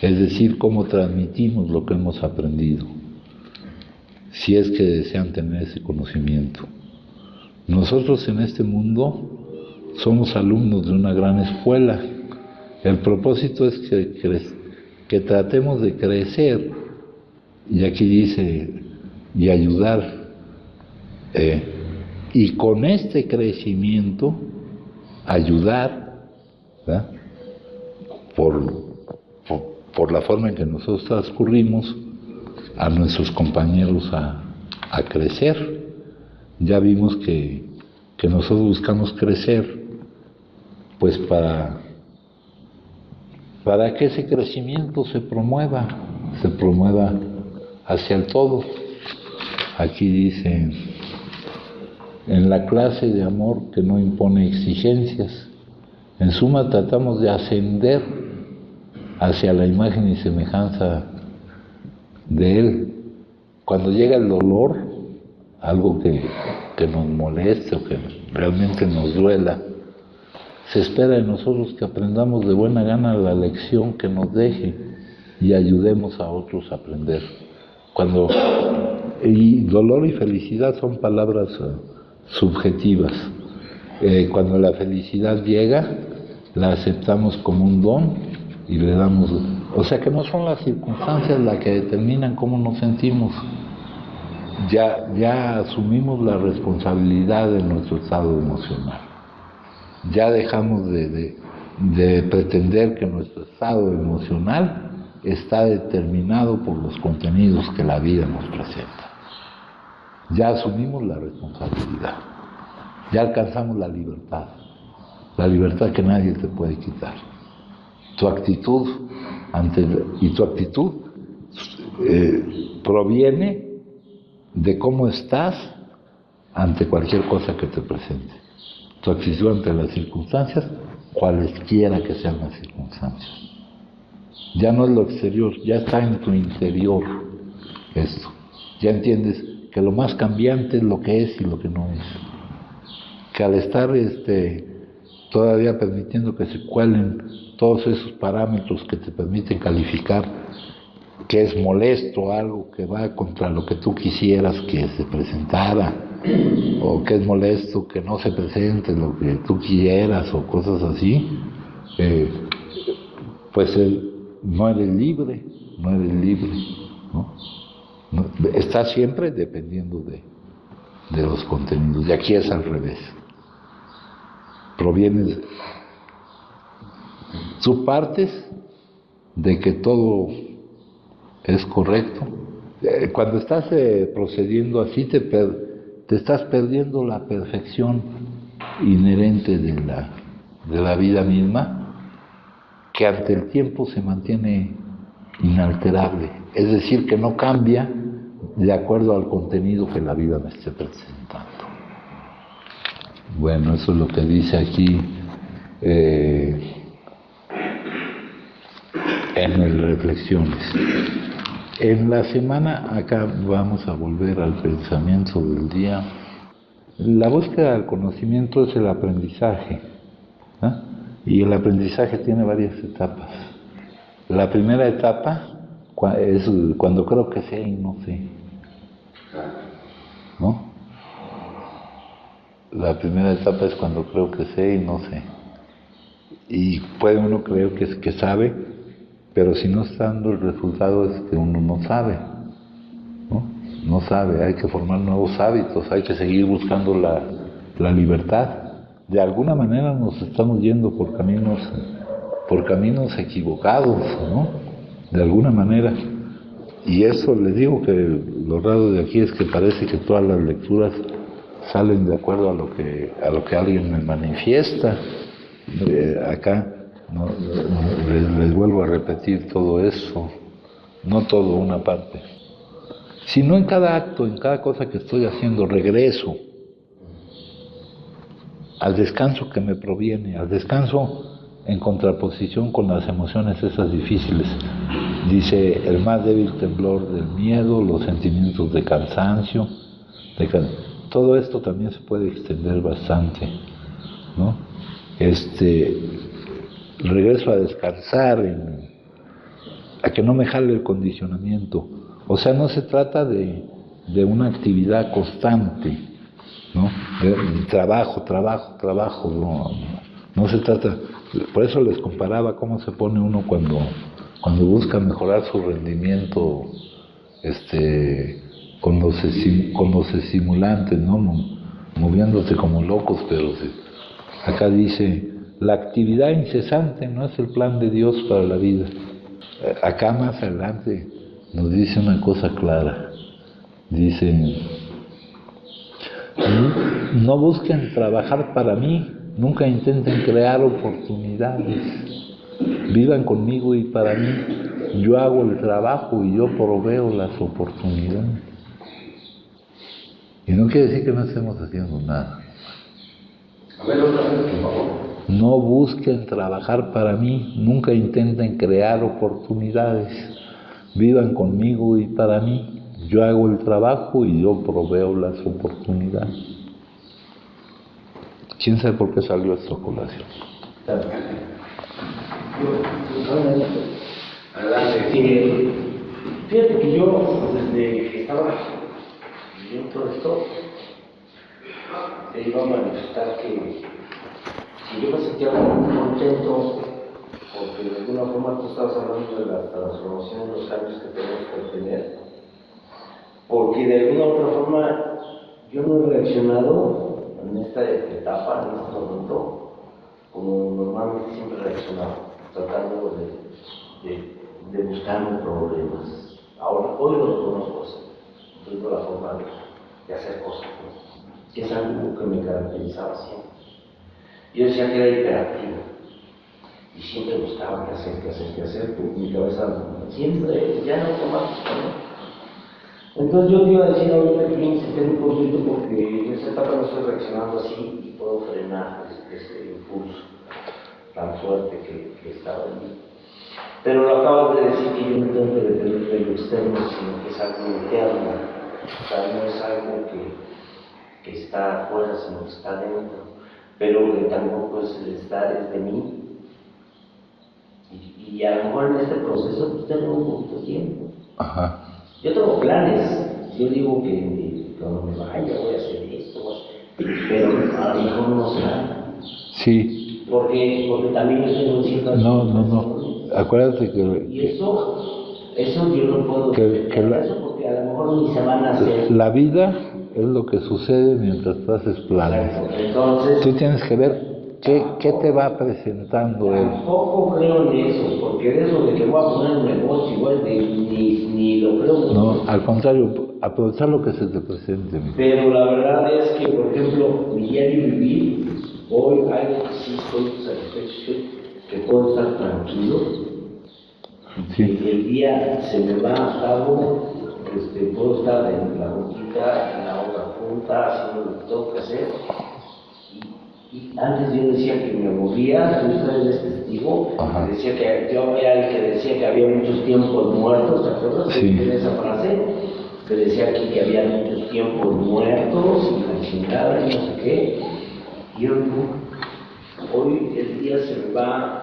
Es decir, cómo transmitimos lo que hemos aprendido, si es que desean tener ese conocimiento. Nosotros en este mundo somos alumnos de una gran escuela. El propósito es que tratemos de crecer, y aquí dice, y ayudar, y con este crecimiento ayudar, ¿verdad? Por la forma en que nosotros transcurrimos a nuestros compañeros a crecer. Ya vimos que nosotros buscamos crecer pues para que ese crecimiento se promueva hacia el todo. Aquí dice, en la clase de amor que no impone exigencias, en suma tratamos de ascender hacia la imagen y semejanza de Él. Cuando llega el dolor, algo que nos moleste o que realmente nos duela, se espera de nosotros que aprendamos de buena gana la lección que nos deje y ayudemos a otros a aprender. Y dolor y felicidad son palabras subjetivas. Cuando la felicidad llega, la aceptamos como un don y le damos... O sea que no son las circunstancias las que determinan cómo nos sentimos. Ya asumimos la responsabilidad de nuestro estado emocional. Ya dejamos de pretender que nuestro estado emocional está determinado por los contenidos que la vida nos presenta. Ya asumimos la responsabilidad. Ya alcanzamos la libertad que nadie te puede quitar. Tu actitud proviene de cómo estás ante cualquier cosa que te presente. Tu actitud ante las circunstancias, cualesquiera que sean las circunstancias. Ya no es lo exterior, ya está en tu interior esto. Ya entiendes que lo más cambiante es lo que es y lo que no es. Que al estar todavía permitiendo que se cuelen todos esos parámetros que te permiten calificar que es molesto algo que va contra lo que tú quisieras que se presentara, o que es molesto que no se presente lo que tú quieras, o cosas así, pues no eres libre, ¿no? Está siempre dependiendo de los contenidos, y aquí es al revés. Provienes, tú partes de que todo es correcto. Cuando estás procediendo así, te estás perdiendo la perfección inherente de la vida misma, que ante el tiempo se mantiene inalterable, es decir, que no cambia de acuerdo al contenido que la vida me esté presentando. Bueno, eso es lo que dice aquí en el Reflexiones. En la semana, acá vamos a volver al pensamiento del día. La búsqueda del conocimiento es el aprendizaje, ¿eh? Y el aprendizaje tiene varias etapas. La primera etapa es cuando creo que sé y no sé, ¿no? La primera etapa es cuando creo que sé y no sé. Y puede uno creer que sabe, pero si no está dando el resultado es que uno no sabe, ¿no? No sabe, hay que formar nuevos hábitos, hay que seguir buscando la libertad. De alguna manera nos estamos yendo por caminos equivocados, ¿no? De alguna manera. Y eso les digo que lo raro de aquí es que parece que todas las lecturas salen de acuerdo a lo que alguien me manifiesta. Acá les vuelvo a repetir todo eso, no todo, una parte. Sino en cada acto, en cada cosa que estoy haciendo, regreso al descanso que me proviene, al descanso en contraposición con las emociones esas difíciles. Dice, el más débil temblor del miedo, los sentimientos de cansancio, todo esto también se puede extender bastante, ¿no? Regreso a descansar, a que no me jale el condicionamiento. O sea, no se trata de una actividad constante, ¿no? Trabajo, no se trata. Por eso les comparaba cómo se pone uno cuando busca mejorar su rendimiento, con los estimulantes, ¿no? Moviéndose como locos, pero acá dice, la actividad incesante no es el plan de Dios para la vida. Acá más adelante nos dice una cosa clara. Dice, no busquen trabajar para mí, nunca intenten crear oportunidades. Vivan conmigo y para mí. Yo hago el trabajo y yo proveo las oportunidades. Y no quiere decir que no estemos haciendo nada. A ver, otra vez, por favor. No busquen trabajar para mí, nunca intenten crear oportunidades. Vivan conmigo y para mí. Yo hago el trabajo y yo proveo las oportunidades. ¿Quién sabe por qué salió esta colación? Fíjate que yo, desde que estaba viendo todo esto, te iba a manifestar que yo me sentía muy contento porque de alguna forma tú estabas hablando de la transformación, los cambios que tenemos que tener, porque de alguna otra forma yo no he reaccionado en esta etapa, en este momento, como normalmente siempre he reaccionado, tratando de buscarme problemas. Ahora, hoy lo reconozco así, tengo la forma de hacer cosas, ¿no? Que es algo que me caracterizaba siempre. Yo decía que era hiperactivo. y siempre buscaba qué hacer, pues, mi cabeza siempre ya no automático, ¿no? Entonces yo te iba a decir ahorita que me senté un poquito porque en esta etapa no estoy reaccionando así y puedo frenar ese impulso tan fuerte que estaba en mí. Pero lo acabas de decir que yo no tengo que depender de lo externo, sino que es algo interno. O sea, no es algo que está afuera, sino que está dentro. Pero que tampoco es el estar, es de mí. Y a lo mejor en este proceso pues tengo un poquito de tiempo. Ajá. Yo tengo planes. Yo digo que cuando me vaya voy a hacer esto, pero a lo mejor no será. Sí. Porque también yo tengo ciertas... No. Acuérdate y eso yo no puedo eso porque a lo mejor ni se van a hacer. La vida es lo que sucede mientras tú haces planes. Entonces, tú tienes que ver qué te va presentando él. Tampoco creo en eso, porque de eso de que voy a poner un negocio igual ni lo creo. No, al contrario, aprovechar lo que se te presente. Pero la verdad es que, por ejemplo, mi diario vivir, hoy algo que sí estoy satisfecho, que puedo estar tranquilo. Sí. El día se me va a cabo, puedo estar en la boquita, en la otra punta, haciendo lo que tengo que hacer. Y antes yo decía que me aburría, tú eres testigo, decía que yo era el que decía que había muchos tiempos muertos, ¿te acuerdas? Sí. De esa frase, que decía aquí que había muchos tiempos muertos y la chingada y no sé qué. Y yo no, hoy el día se me va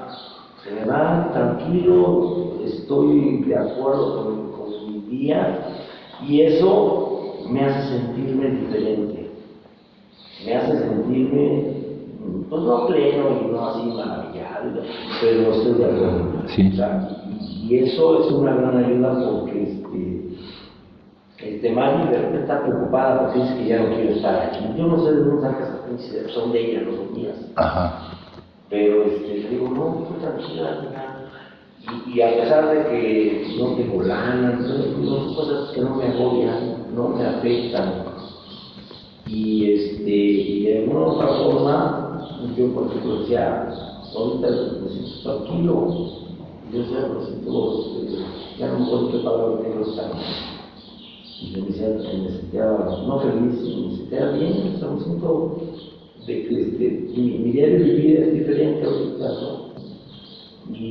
tranquilo, estoy de acuerdo con mi día y eso me hace sentirme diferente, me hace sentirme, pues no pleno y no así maravillado, pero estoy de acuerdo. Sí. O sea, y eso es una gran ayuda porque Mari de repente está preocupada porque dice que ya no quiero estar aquí. Yo no sé de dónde sacas esas pinches, son de ella, no son mías. Ajá. Pero digo, no, estoy tranquila, y a pesar de que no tengo lana, no son cosas que no me agobian, no me afectan. Y de alguna otra forma, yo por ejemplo decía, ahorita me siento tranquilo, yo decía, me siento, ya no puedo qué palabra tengo esta. Y yo me sentía no feliz, me sentía bien, o sea, me siento de que mi diario de vida es diferente ahorita, ¿no? Y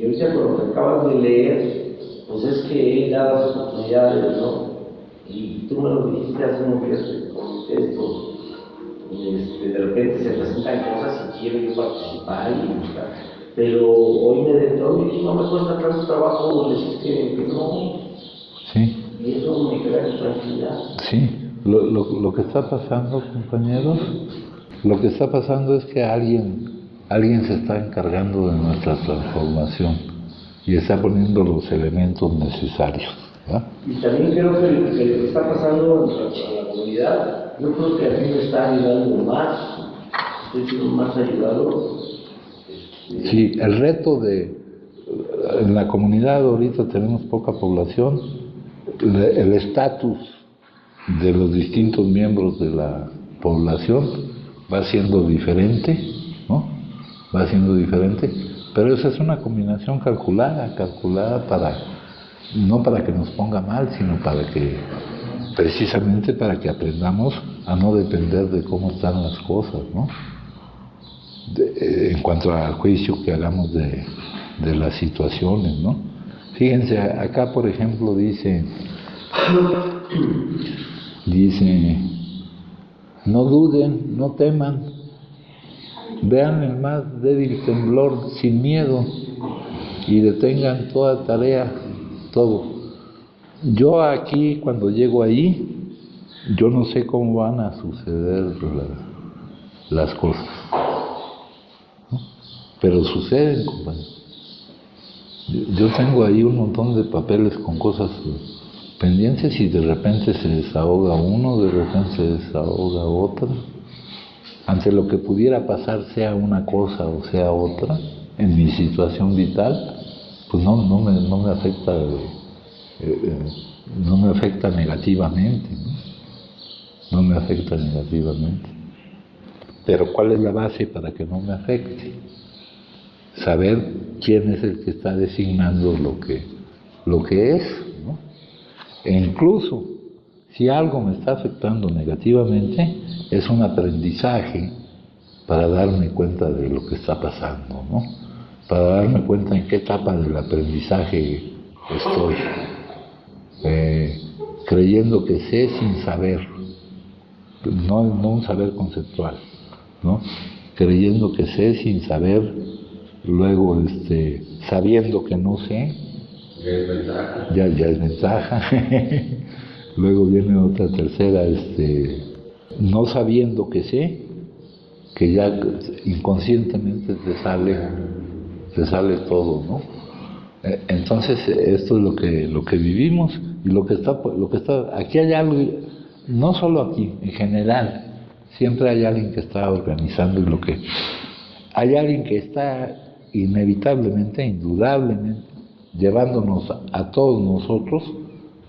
ahorita con lo que acabas de leer, pues es que él da las oportunidades, ¿no? Y tú me lo dijiste hace unos días con esto, de repente se presentan cosas y quiero yo participar y buscar, pero hoy me dentro y no me cuesta tanto trabajo decir que no. Sí. Y eso me crea tranquilidad. Sí. Lo que está pasando, compañeros, lo que está pasando es que alguien se está encargando de nuestra transformación y está poniendo los elementos necesarios, ¿verdad? Y también creo que lo que está pasando en la comunidad, yo creo que a mí me está ayudando más, estoy siendo más ayudado. Sí, el reto en la comunidad ahorita tenemos poca población, el estatus de los distintos miembros de la población va siendo diferente, ¿no? Va siendo diferente, pero esa es una combinación calculada no para que nos ponga mal, sino precisamente para que aprendamos a no depender de cómo están las cosas, ¿no? En cuanto al juicio que hagamos de las situaciones, ¿no? Fíjense, acá por ejemplo dice, no duden, no teman, vean el más débil temblor sin miedo y detengan toda tarea, todo. Yo aquí, cuando llego ahí, yo no sé cómo van a suceder las cosas, ¿no? Pero suceden, compañero. Yo tengo ahí un montón de papeles con cosas pendientes y de repente se desahoga uno, de repente se desahoga otra. Ante lo que pudiera pasar, sea una cosa o sea otra, en mi situación vital, pues no me afecta, no me afecta negativamente, ¿no? No me afecta negativamente. Pero ¿cuál es la base para que no me afecte? Saber quién es el que está designando lo que es, ¿no? E incluso, si algo me está afectando negativamente, es un aprendizaje para darme cuenta de lo que está pasando, ¿no? Para darme cuenta en qué etapa del aprendizaje estoy. Creyendo que sé sin saber, no un saber conceptual, ¿no? Creyendo que sé sin saber, luego sabiendo que no sé, ya es ventaja. Luego viene otra tercera, no sabiendo que sé, que ya inconscientemente te sale todo, ¿no? Entonces esto es lo que vivimos y lo que está aquí hay algo, no solo aquí, en general, siempre hay alguien que está organizando hay alguien que está inevitablemente, indudablemente, llevándonos a todos nosotros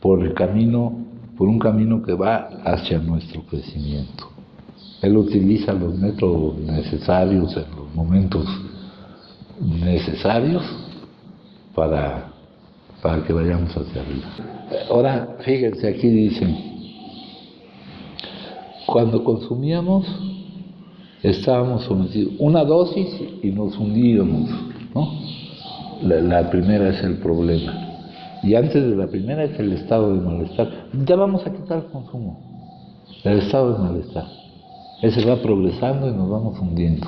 por un camino que va hacia nuestro crecimiento. Él utiliza los métodos necesarios en los momentos necesarios para que vayamos hacia arriba. Ahora, fíjense, aquí dice, cuando consumíamos, estábamos sometidos una dosis y nos hundíamos, ¿no? La primera es el problema. Y antes de la primera es el estado de malestar. Ya vamos a quitar el consumo, el estado de malestar. Ese va progresando y nos vamos hundiendo.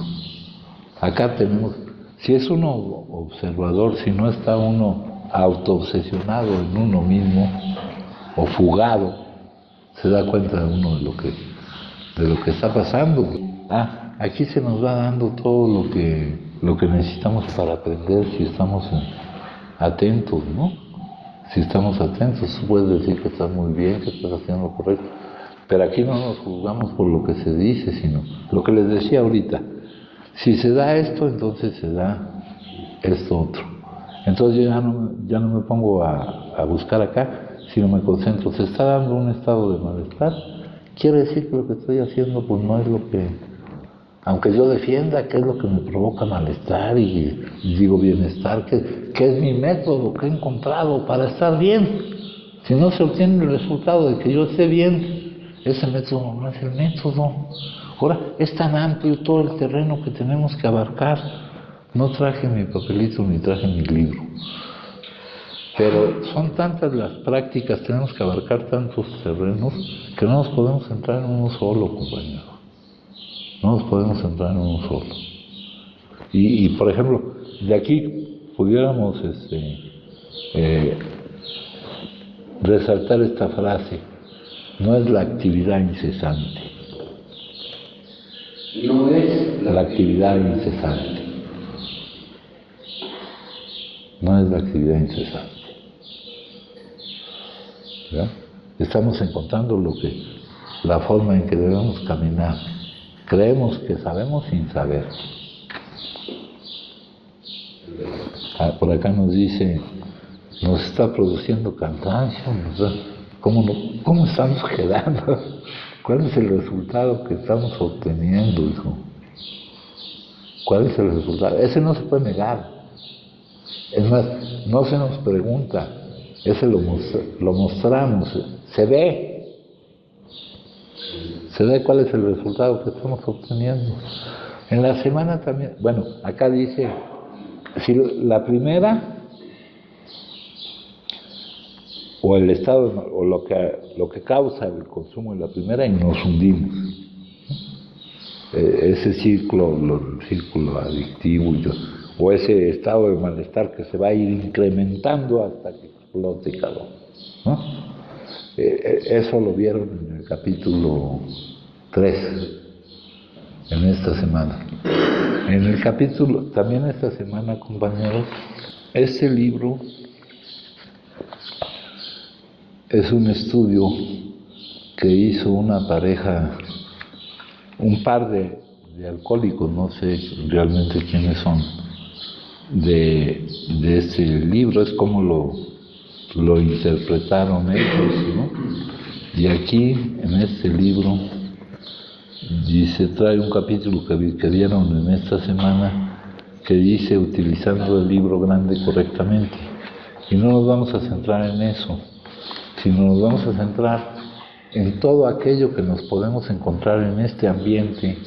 Acá tenemos, si es uno observador, si no está uno autoobsesionado en uno mismo o fugado, se da cuenta de uno de lo que está pasando. Aquí se nos va dando todo lo que necesitamos para aprender si estamos atentos, ¿no? Si estamos atentos, puedes decir que estás muy bien, que estás haciendo lo correcto, pero aquí no nos juzgamos por lo que se dice, sino lo que les decía ahorita. Si se da esto, entonces se da esto otro. Entonces yo ya no me pongo a buscar acá, sino me concentro. Se está dando un estado de malestar, quiere decir que lo que estoy haciendo pues no es lo que, aunque yo defienda que es lo que me provoca malestar y digo bienestar, que es mi método que he encontrado para estar bien. Si no se obtiene el resultado de que yo esté bien, ese método no es el método. Ahora, es tan amplio todo el terreno que tenemos que abarcar. No traje mi papelito ni traje mi libro. Pero son tantas las prácticas, tenemos que abarcar tantos terrenos, que no nos podemos centrar en uno solo, compañero. No nos podemos centrar en uno solo. Y por ejemplo, de aquí pudiéramos resaltar esta frase: no es la actividad incesante. No es la actividad incesante. No es la actividad incesante. ¿Ya? Estamos encontrando la forma en que debemos caminar. Creemos que sabemos sin saber. Por acá nos dice, nos está produciendo cansancio, ¿cómo estamos quedando? ¿Cuál es el resultado que estamos obteniendo, hijo? ¿Cuál es el resultado? Ese no se puede negar. Es más, no se nos pregunta, ese lo mostramos, se ve cuál es el resultado que estamos obteniendo. En la semana también, bueno, acá dice, si la primera, o el estado, o lo que causa el consumo de la primera, y nos hundimos. Ese círculo adictivo, o ese estado de malestar que se va a ir incrementando hasta que explote, cabrón, ¿no? Eso lo vieron en el capítulo 3, en esta semana. En el capítulo, también esta semana, compañeros, este libro es un estudio que hizo una pareja, un par de alcohólicos, no sé realmente quiénes son, de este libro, es como lo interpretaron ellos, ¿no? Y aquí, en este libro, Dice, trae un capítulo que vieron en esta semana que dice utilizando el libro grande correctamente. Y no nos vamos a centrar en eso, sino nos vamos a centrar en todo aquello que nos podemos encontrar en este ambiente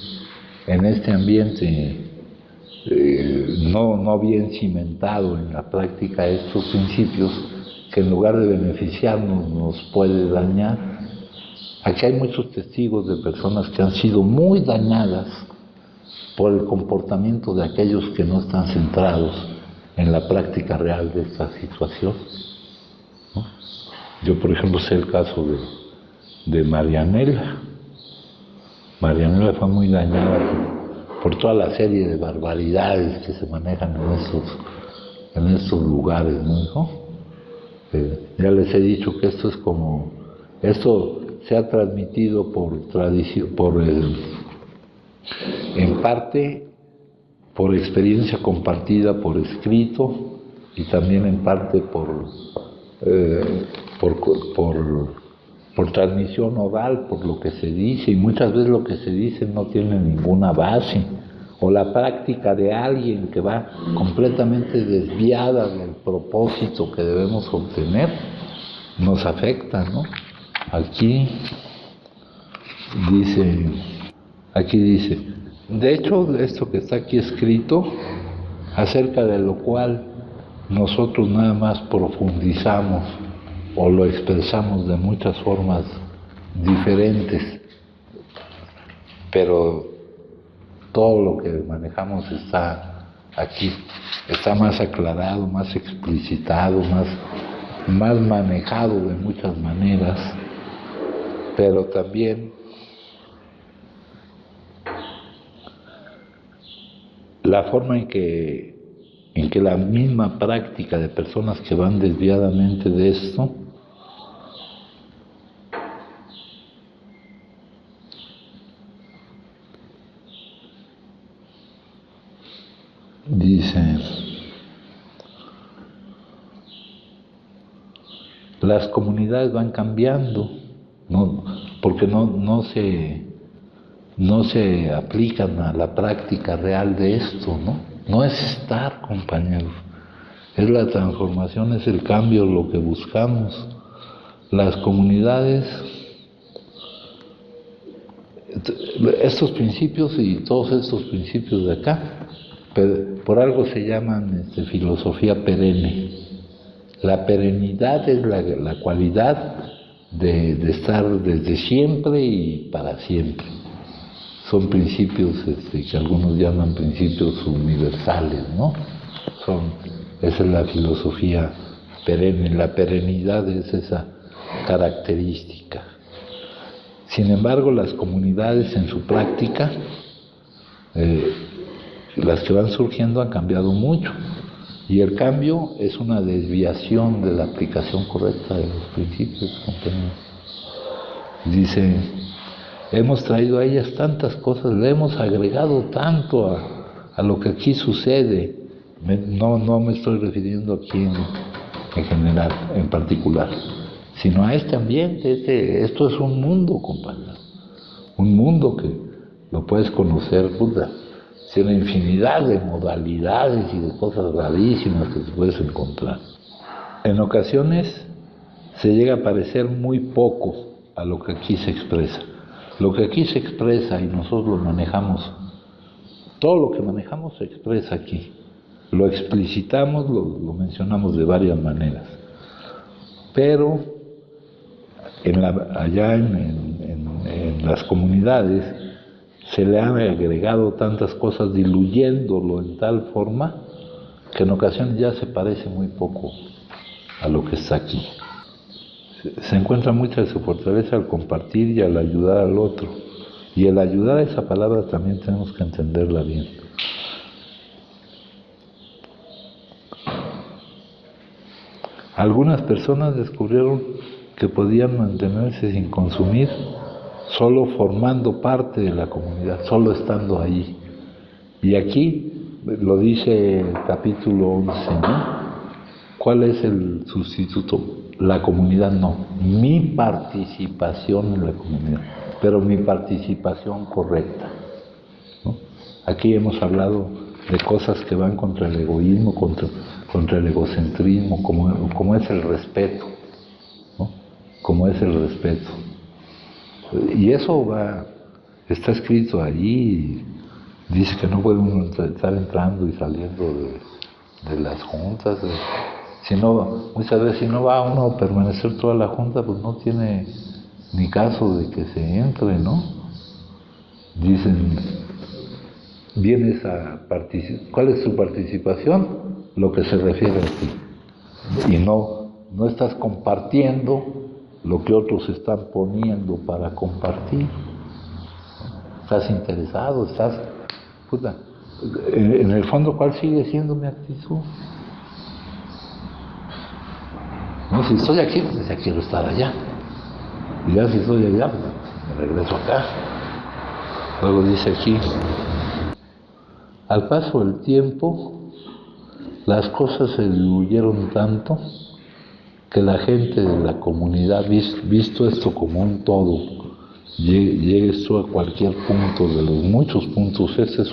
no bien cimentado en la práctica de estos principios, que en lugar de beneficiarnos nos puede dañar. Aquí hay muchos testigos de personas que han sido muy dañadas por el comportamiento de aquellos que no están centrados en la práctica real de esta situación, ¿no? Yo, por ejemplo, sé el caso de Marianela. Marianela fue muy dañada por toda la serie de barbaridades que se manejan en estos lugares, ¿no? Ya les he dicho que esto se ha transmitido por tradición, en parte por experiencia compartida por escrito y también en parte por transmisión oral, por lo que se dice, y muchas veces lo que se dice no tiene ninguna base, o la práctica de alguien que va completamente desviada del propósito que debemos obtener, nos afecta, ¿no? Aquí dice, de hecho, esto que está aquí escrito, acerca de lo cual nosotros nada más profundizamos o lo expresamos de muchas formas diferentes, pero todo lo que manejamos está aquí, está más aclarado, más explicitado, más manejado de muchas maneras, pero también la forma en que la misma práctica de personas que van desviadamente de esto dice, las comunidades van cambiando, porque no se aplican a la práctica real de esto, ¿no? No es estar, compañeros, es la transformación, es el cambio lo que buscamos. Las comunidades, estos principios y todos estos principios de acá, por algo se llaman filosofía perenne. La perenidad es la cualidad de estar desde siempre y para siempre. Son principios que algunos llaman principios universales, ¿no? Esa es la filosofía perenne, la perenidad es esa característica. Sin embargo, las comunidades en su práctica, las que van surgiendo han cambiado mucho, y el cambio es una desviación de la aplicación correcta de los principios, compañeros. Dice, hemos traído a ellas tantas cosas, le hemos agregado tanto a lo que aquí sucede. No me estoy refiriendo aquí en general, en particular, sino a este ambiente. Esto es un mundo, compañero, un mundo que lo puedes conocer, Buda. Tiene infinidad de modalidades y de cosas rarísimas que te puedes encontrar. En ocasiones se llega a parecer muy poco a lo que aquí se expresa. Lo que aquí se expresa y nosotros lo manejamos, todo lo que manejamos se expresa aquí. Lo explicitamos, lo mencionamos de varias maneras. Pero allá en las comunidades se le han agregado tantas cosas, diluyéndolo en tal forma que en ocasiones ya se parece muy poco a lo que está aquí. Se encuentra mucha de su fortaleza al compartir y al ayudar al otro. Y el ayudar, esa palabra también tenemos que entenderla bien. Algunas personas descubrieron que podían mantenerse sin consumir, solo formando parte de la comunidad, solo estando allí. Y aquí lo dice el capítulo 11, ¿no? ¿Cuál es el sustituto? La comunidad no, mi participación en la comunidad. pero mi participación correcta, ¿no? Aquí hemos hablado de cosas que van contra el egoísmo, contra el egocentrismo, como es el respeto, ¿no? Como es el respeto. Y eso está escrito allí, dice que no puede uno estar entrando y saliendo de las juntas. Muchas veces si no va uno a permanecer toda la junta, pues no tiene ni caso de que se entre, ¿no? Dicen, vienes a participar. ¿Cuál es tu participación? Lo que se refiere a ti. Y no estás compartiendo lo que otros están poniendo para compartir. Estás interesado, puta, en el fondo, ¿cuál sigue siendo mi actitud? No, si estoy aquí, pues ya quiero estar allá. Y ya si estoy allá, pues me regreso acá. Luego dice aquí, al paso del tiempo, las cosas se diluyeron tanto que la gente de la comunidad, visto esto como un todo, llegues tú a cualquier punto de los muchos puntos, este es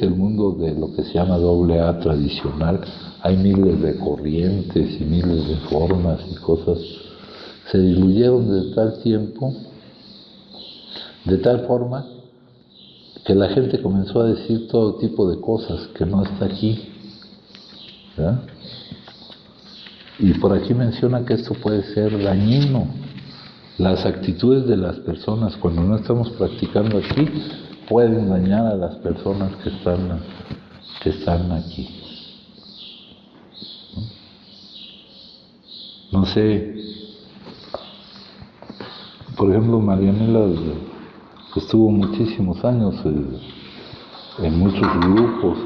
el mundo de lo que se llama AA tradicional, hay miles de corrientes y miles de formas y cosas, se diluyeron de tal forma que la gente comenzó a decir todo tipo de cosas que no está aquí, ¿verdad? Y por aquí menciona que esto puede ser dañino. Las actitudes de las personas cuando no estamos practicando aquí pueden dañar a las personas que están aquí. No sé, por ejemplo, Marianela estuvo muchísimos años en muchos grupos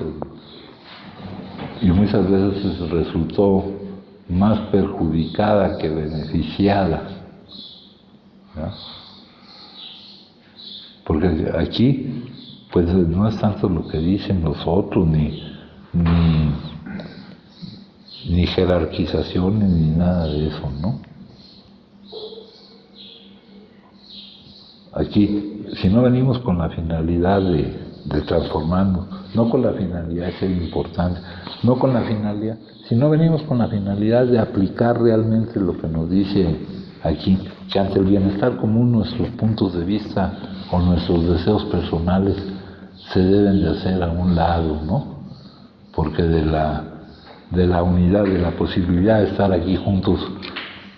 y muchas veces resultó más perjudicada que beneficiada, ¿no? Porque aquí pues no es tanto lo que dicen los otros ni jerarquizaciones ni nada de eso, ¿no? Aquí, si no venimos con la finalidad de transformarnos, no con la finalidad de ser importante, no con la finalidad, si no venimos con la finalidad de aplicar realmente lo que nos dice aquí, que ante el bienestar común nuestros puntos de vista o nuestros deseos personales se deben de hacer a un lado, ¿no? Porque de la unidad, de la posibilidad de estar aquí juntos,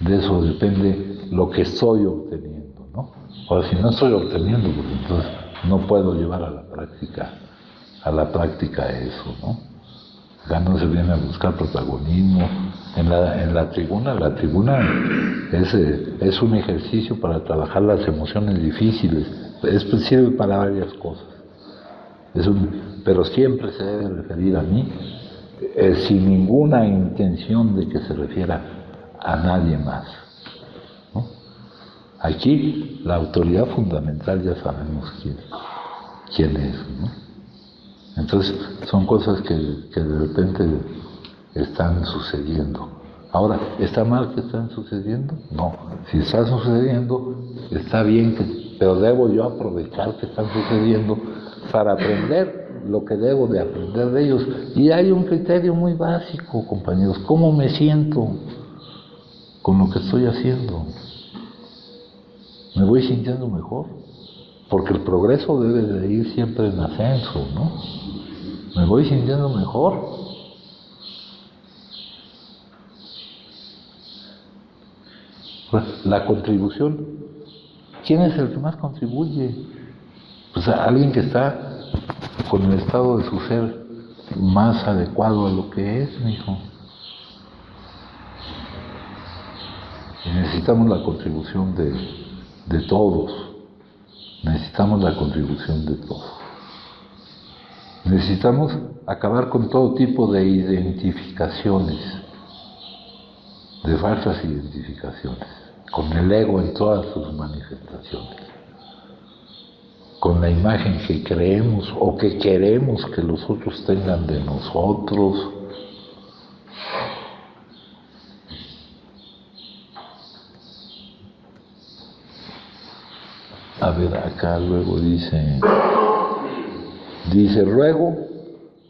de eso depende lo que estoy obteniendo, ¿no? O si no estoy obteniendo, pues entonces no puedo llevar a la práctica eso, ¿no? Acá no se viene a buscar protagonismo. En la tribuna es un ejercicio para trabajar las emociones difíciles. Sirve para varias cosas. Pero siempre se debe referir a mí, sin ninguna intención de que se refiera a nadie más, ¿no? Aquí la autoridad fundamental ya sabemos quién es, ¿no? Entonces son cosas que de repente están sucediendo. Ahora, ¿está mal que están sucediendo? No. Si está sucediendo, está bien, pero debo yo aprovechar que están sucediendo para aprender lo que debo de aprender de ellos. Y hay un criterio muy básico, compañeros: ¿cómo me siento con lo que estoy haciendo? ¿Me voy sintiendo mejor? Porque el progreso debe de ir siempre en ascenso, ¿no? ¿Me voy sintiendo mejor? La contribución, ¿quién es el que más contribuye? Pues alguien que está con el estado de su ser más adecuado a lo que es, mijo. Y necesitamos la contribución de todos. Necesitamos la contribución de todos. Necesitamos acabar con todo tipo de identificaciones, de falsas identificaciones, con el ego en todas sus manifestaciones, con la imagen que creemos o que queremos que los otros tengan de nosotros. A ver, acá luego dice, ruego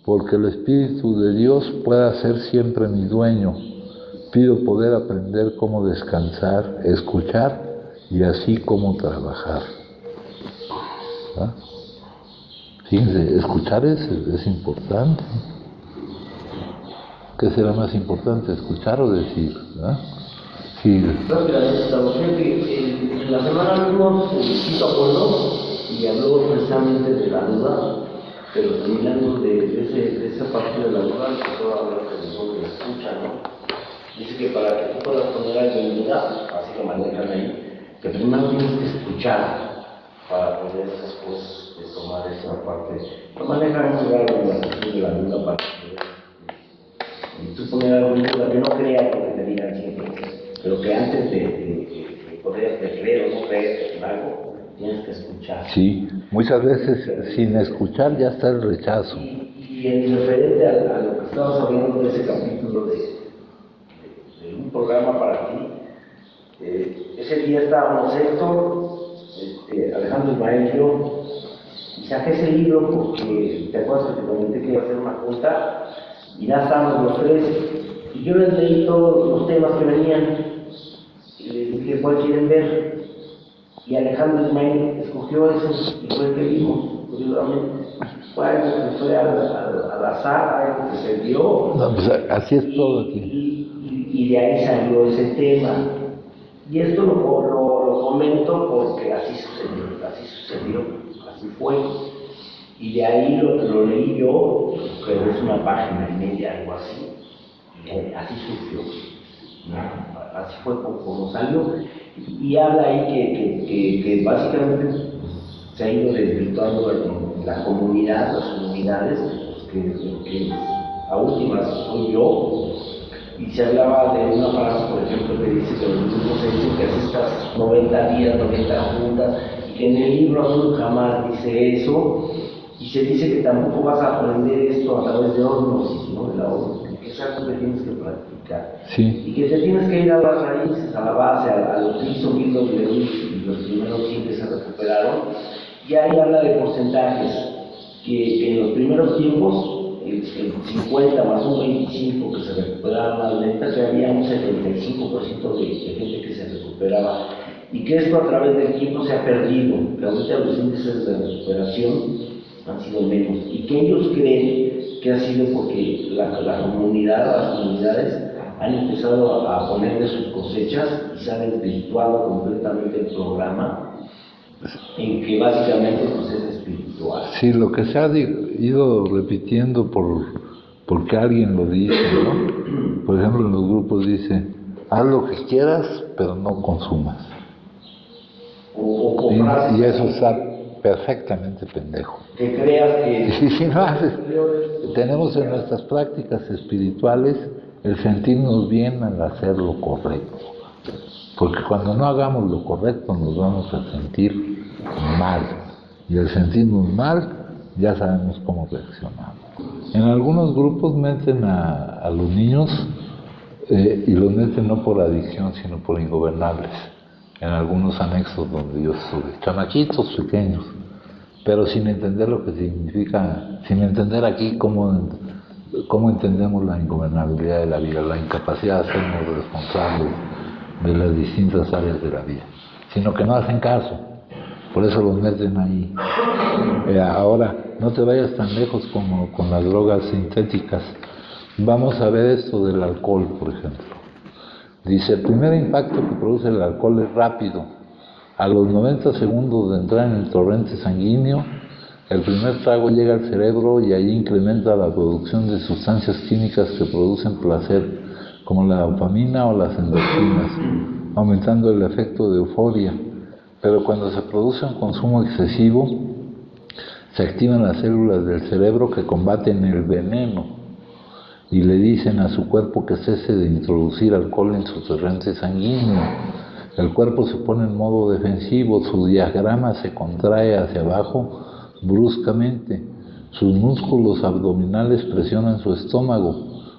porque el Espíritu de Dios pueda ser siempre mi dueño. Pido poder aprender cómo descansar, escuchar y así cómo trabajar. ¿Ah? Fíjense, escuchar es importante. ¿Qué será más importante, escuchar o decir? ¿Ah? Sí. En la semana vimos el Quinto Acuerdo y habló precisamente de la duda, pero terminando de esa parte de la duda, empezó a hablar de la escucha, ¿no? Dice que para que tú puedas poner algo en duda, así lo manejan ahí, que primero tienes que escuchar para poder después tomar esa parte. Lo manejan muy raro en la cuestión de la duda para poder y tú poner algo en duda que no crea porque te digan siempre, pero que antes de poder creer o no creer en algo, tienes que escuchar. Sí, muchas veces sin escuchar ya está el rechazo. Y en referente a lo que estabas hablando de ese capítulo de un programa para ti, ese día estábamos Héctor, Alejandro Ismael y yo, y saqué ese libro porque te acuerdas que te comenté que iba a hacer una junta y ya estábamos los tres y yo les leí todos los temas que venían y les dije cuál quieren ver y Alejandro Ismael escogió eso y fue el que vimos curiosamente. Fue algo que fue al azar, algo que se dio. No, pues así es todo aquí. Y de ahí salió ese tema. Y esto lo comento porque así sucedió, así fue. Y de ahí lo leí yo, pero es una página y media, algo así. Y así surgió. ¿No? Así fue como salió. Y habla ahí que básicamente se ha ido desvirtuando en la comunidad, las comunidades, que a últimas soy yo. Y se hablaba de una frase, por ejemplo, que dice que los grupos se dicen que asistas 90 días, 90 juntas, y que en el libro azul jamás dice eso, y se dice que tampoco vas a aprender esto a través de osmosis, ¿no? De la osmosis, que es algo que tienes que practicar. Sí. Y que te tienes que ir a las raíces, a la base, a lo que hizo Milton Lewis y los primeros 100 que se recuperaron, y ahí habla de porcentajes, que en los primeros tiempos, el 50 más un 25 que se recuperaban más lenta, que había un 75% de gente que se recuperaba, y que esto a través del tiempo se ha perdido, que ahorita los índices de recuperación han sido menos, y que ellos creen que ha sido porque la comunidad, las comunidades han empezado a poner de sus cosechas y se han desvirtuado completamente el programa, en que básicamente pues, es espiritual. Sí, lo que se ha ido repitiendo porque alguien lo dice, ¿no? Por ejemplo, en los grupos dice, haz lo que quieras, pero no consumas. Y eso está perfectamente pendejo. Que creas que... Sí, no haces. Tenemos en nuestras prácticas espirituales el sentirnos bien al hacer lo correcto. Porque cuando no hagamos lo correcto nos vamos a sentir mal. Y al sentirnos mal, ya sabemos cómo reaccionamos. En algunos grupos meten a los niños y los meten no por adicción, sino por ingobernables. En algunos anexos donde yo estuve, chamaquitos pequeños, pero sin entender lo que significa, sin entender aquí cómo entendemos la ingobernabilidad de la vida, la incapacidad de hacernos responsables de las distintas áreas de la vida, sino que no hacen caso, por eso los meten ahí. Ahora, no te vayas tan lejos como con las drogas sintéticas. Vamos a ver esto del alcohol, por ejemplo. Dice, el primer impacto que produce el alcohol es rápido. A los 90 segundos de entrar en el torrente sanguíneo, el primer trago llega al cerebro y allí incrementa la producción de sustancias químicas que producen placer, como la dopamina o las endorfinas, aumentando el efecto de euforia. Pero cuando se produce un consumo excesivo, se activan las células del cerebro que combaten el veneno y le dicen a su cuerpo que cese de introducir alcohol en su torrente sanguíneo. El cuerpo se pone en modo defensivo, su diafragma se contrae hacia abajo bruscamente, sus músculos abdominales presionan su estómago,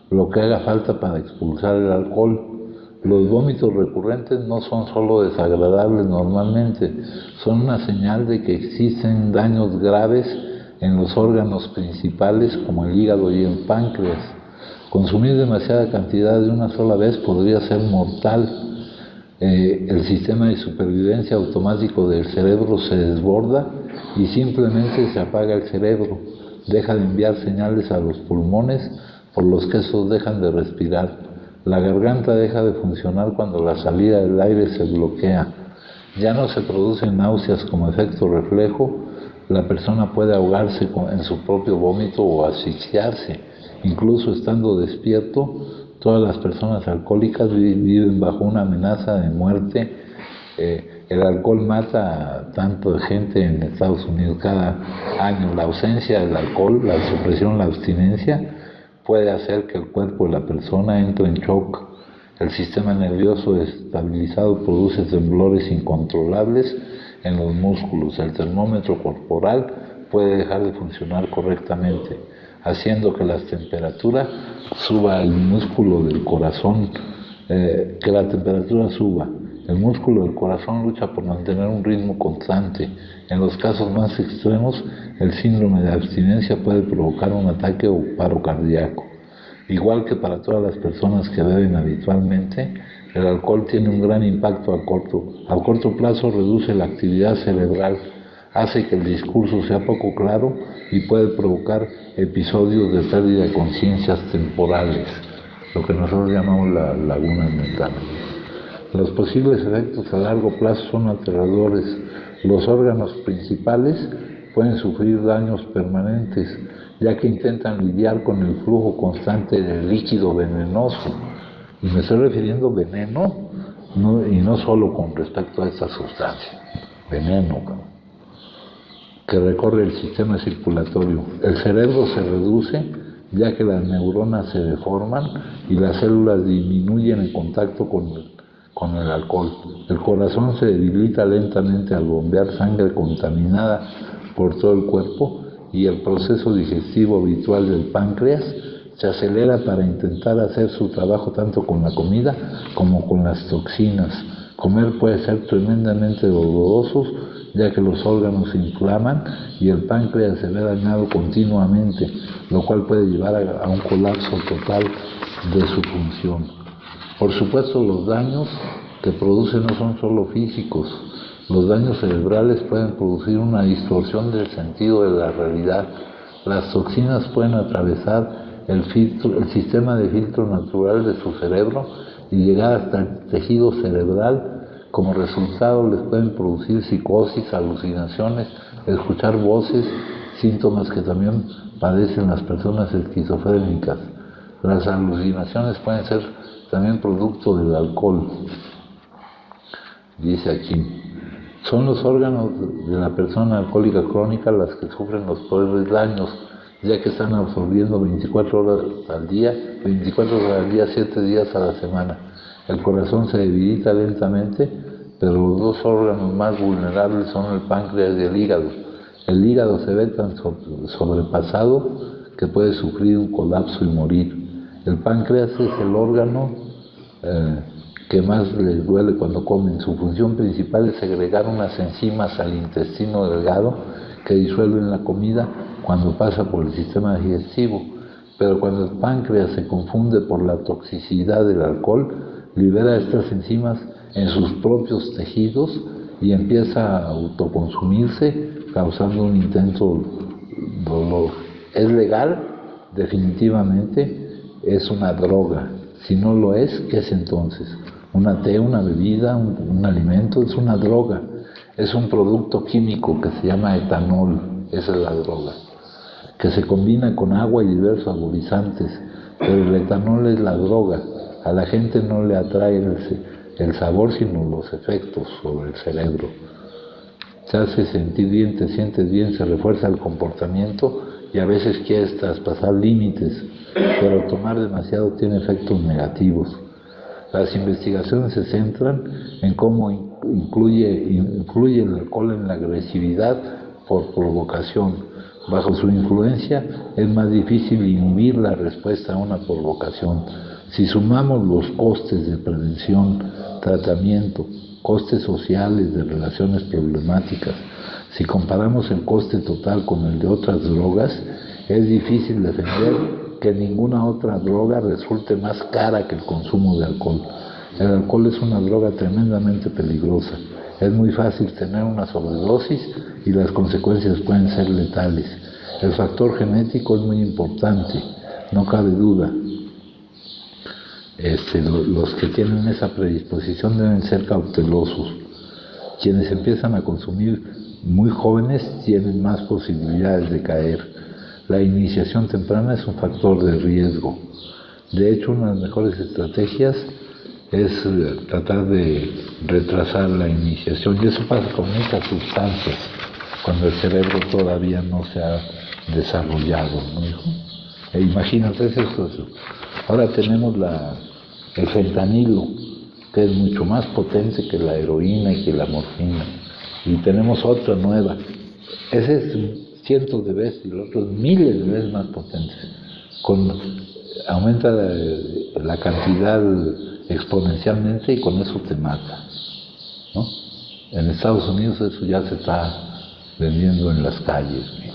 lo que haga falta para expulsar el alcohol. Los vómitos recurrentes no son solo desagradables normalmente, son una señal de que existen daños graves en los órganos principales como el hígado y el páncreas. Consumir demasiada cantidad de una sola vez podría ser mortal. El sistema de supervivencia automático del cerebro se desborda y simplemente se apaga el cerebro. Deja de enviar señales a los pulmones por los que estos dejan de respirar. La garganta deja de funcionar cuando la salida del aire se bloquea. Ya no se producen náuseas como efecto reflejo. La persona puede ahogarse en su propio vómito o asfixiarse. Incluso estando despierto, todas las personas alcohólicas viven bajo una amenaza de muerte. El alcohol mata a tanto gente en Estados Unidos cada año. La ausencia del alcohol, la supresión, la abstinencia, puede hacer que el cuerpo de la persona entre en shock. El sistema nervioso desestabilizado produce temblores incontrolables en los músculos. El termómetro corporal puede dejar de funcionar correctamente, haciendo que la temperatura suba el músculo del corazón, que la temperatura suba. El músculo del corazón lucha por mantener un ritmo constante. En los casos más extremos, el síndrome de abstinencia puede provocar un ataque o paro cardíaco. Igual que para todas las personas que beben habitualmente, el alcohol tiene un gran impacto a corto plazo, reduce la actividad cerebral, hace que el discurso sea poco claro y puede provocar episodios de pérdida de conciencias temporales, lo que nosotros llamamos las lagunas mentales. Los posibles efectos a largo plazo son aterradores. Los órganos principales pueden sufrir daños permanentes, ya que intentan lidiar con el flujo constante del líquido venenoso. Y me estoy refiriendo a veneno, y no solo con respecto a esta sustancia, veneno, que recorre el sistema circulatorio. El cerebro se reduce, ya que las neuronas se deforman y las células disminuyen en contacto con el alcohol. El corazón se debilita lentamente al bombear sangre contaminada por todo el cuerpo y el proceso digestivo habitual del páncreas se acelera para intentar hacer su trabajo tanto con la comida como con las toxinas. Comer puede ser tremendamente doloroso, ya que los órganos se inflaman y el páncreas se ve dañado continuamente, lo cual puede llevar a un colapso total de su función. Por supuesto, los daños que produce no son solo físicos. Los daños cerebrales pueden producir una distorsión del sentido de la realidad. Las toxinas pueden atravesar el sistema de filtro natural de su cerebro y llegar hasta el tejido cerebral. Como resultado les pueden producir psicosis, alucinaciones, escuchar voces, síntomas que también padecen las personas esquizofrénicas. Las alucinaciones pueden ser también producto del alcohol. Dice aquí, son los órganos de la persona alcohólica crónica las que sufren los peores daños, ya que están absorbiendo 24 horas al día, 7 días a la semana. El corazón se debilita lentamente, pero los dos órganos más vulnerables son el páncreas y el hígado. El hígado se ve tan sobrepasado que puede sufrir un colapso y morir. El páncreas es el órgano que más les duele cuando comen. Su función principal es segregar unas enzimas al intestino delgado que disuelven la comida cuando pasa por el sistema digestivo. Pero cuando el páncreas se confunde por la toxicidad del alcohol, libera estas enzimas en sus propios tejidos y empieza a autoconsumirse, causando un intenso dolor. ¿Es legal? Definitivamente es una droga. Si no lo es, ¿qué es entonces? Una té, una bebida, un alimento, es una droga. Es un producto químico que se llama etanol, esa es la droga, que se combina con agua y diversos saborizantes, pero el etanol es la droga. A la gente no le atrae el sabor, sino los efectos sobre el cerebro. Se hace sentir bien, te sientes bien, se refuerza el comportamiento y a veces quieres traspasar límites, pero tomar demasiado tiene efectos negativos. Las investigaciones se centran en cómo influye el alcohol en la agresividad, por provocación. Bajo su influencia es más difícil inhibir la respuesta a una provocación. Si sumamos los costes de prevención, tratamiento, costes sociales de relaciones problemáticas, si comparamos el coste total con el de otras drogas, es difícil defender que ninguna otra droga resulte más cara que el consumo de alcohol. El alcohol es una droga tremendamente peligrosa. Es muy fácil tener una sobredosis y las consecuencias pueden ser letales. El factor genético es muy importante, no cabe duda. Los que tienen esa predisposición deben ser cautelosos. Quienes empiezan a consumir muy jóvenes tienen más posibilidades de caer. La iniciación temprana es un factor de riesgo. De hecho, una de las mejores estrategias es tratar de retrasar la iniciación, y eso pasa con muchas sustancias cuando el cerebro todavía no se ha desarrollado, ¿no? Imagínate eso. Ahora tenemos el fentanilo, que es mucho más potente que la heroína y que la morfina, y tenemos otra nueva. Ese es cientos de veces y el otro es miles de veces más potente. Aumenta la cantidad exponencialmente y con eso te mata, ¿no? En Estados Unidos eso ya se está vendiendo en las calles, ¿no?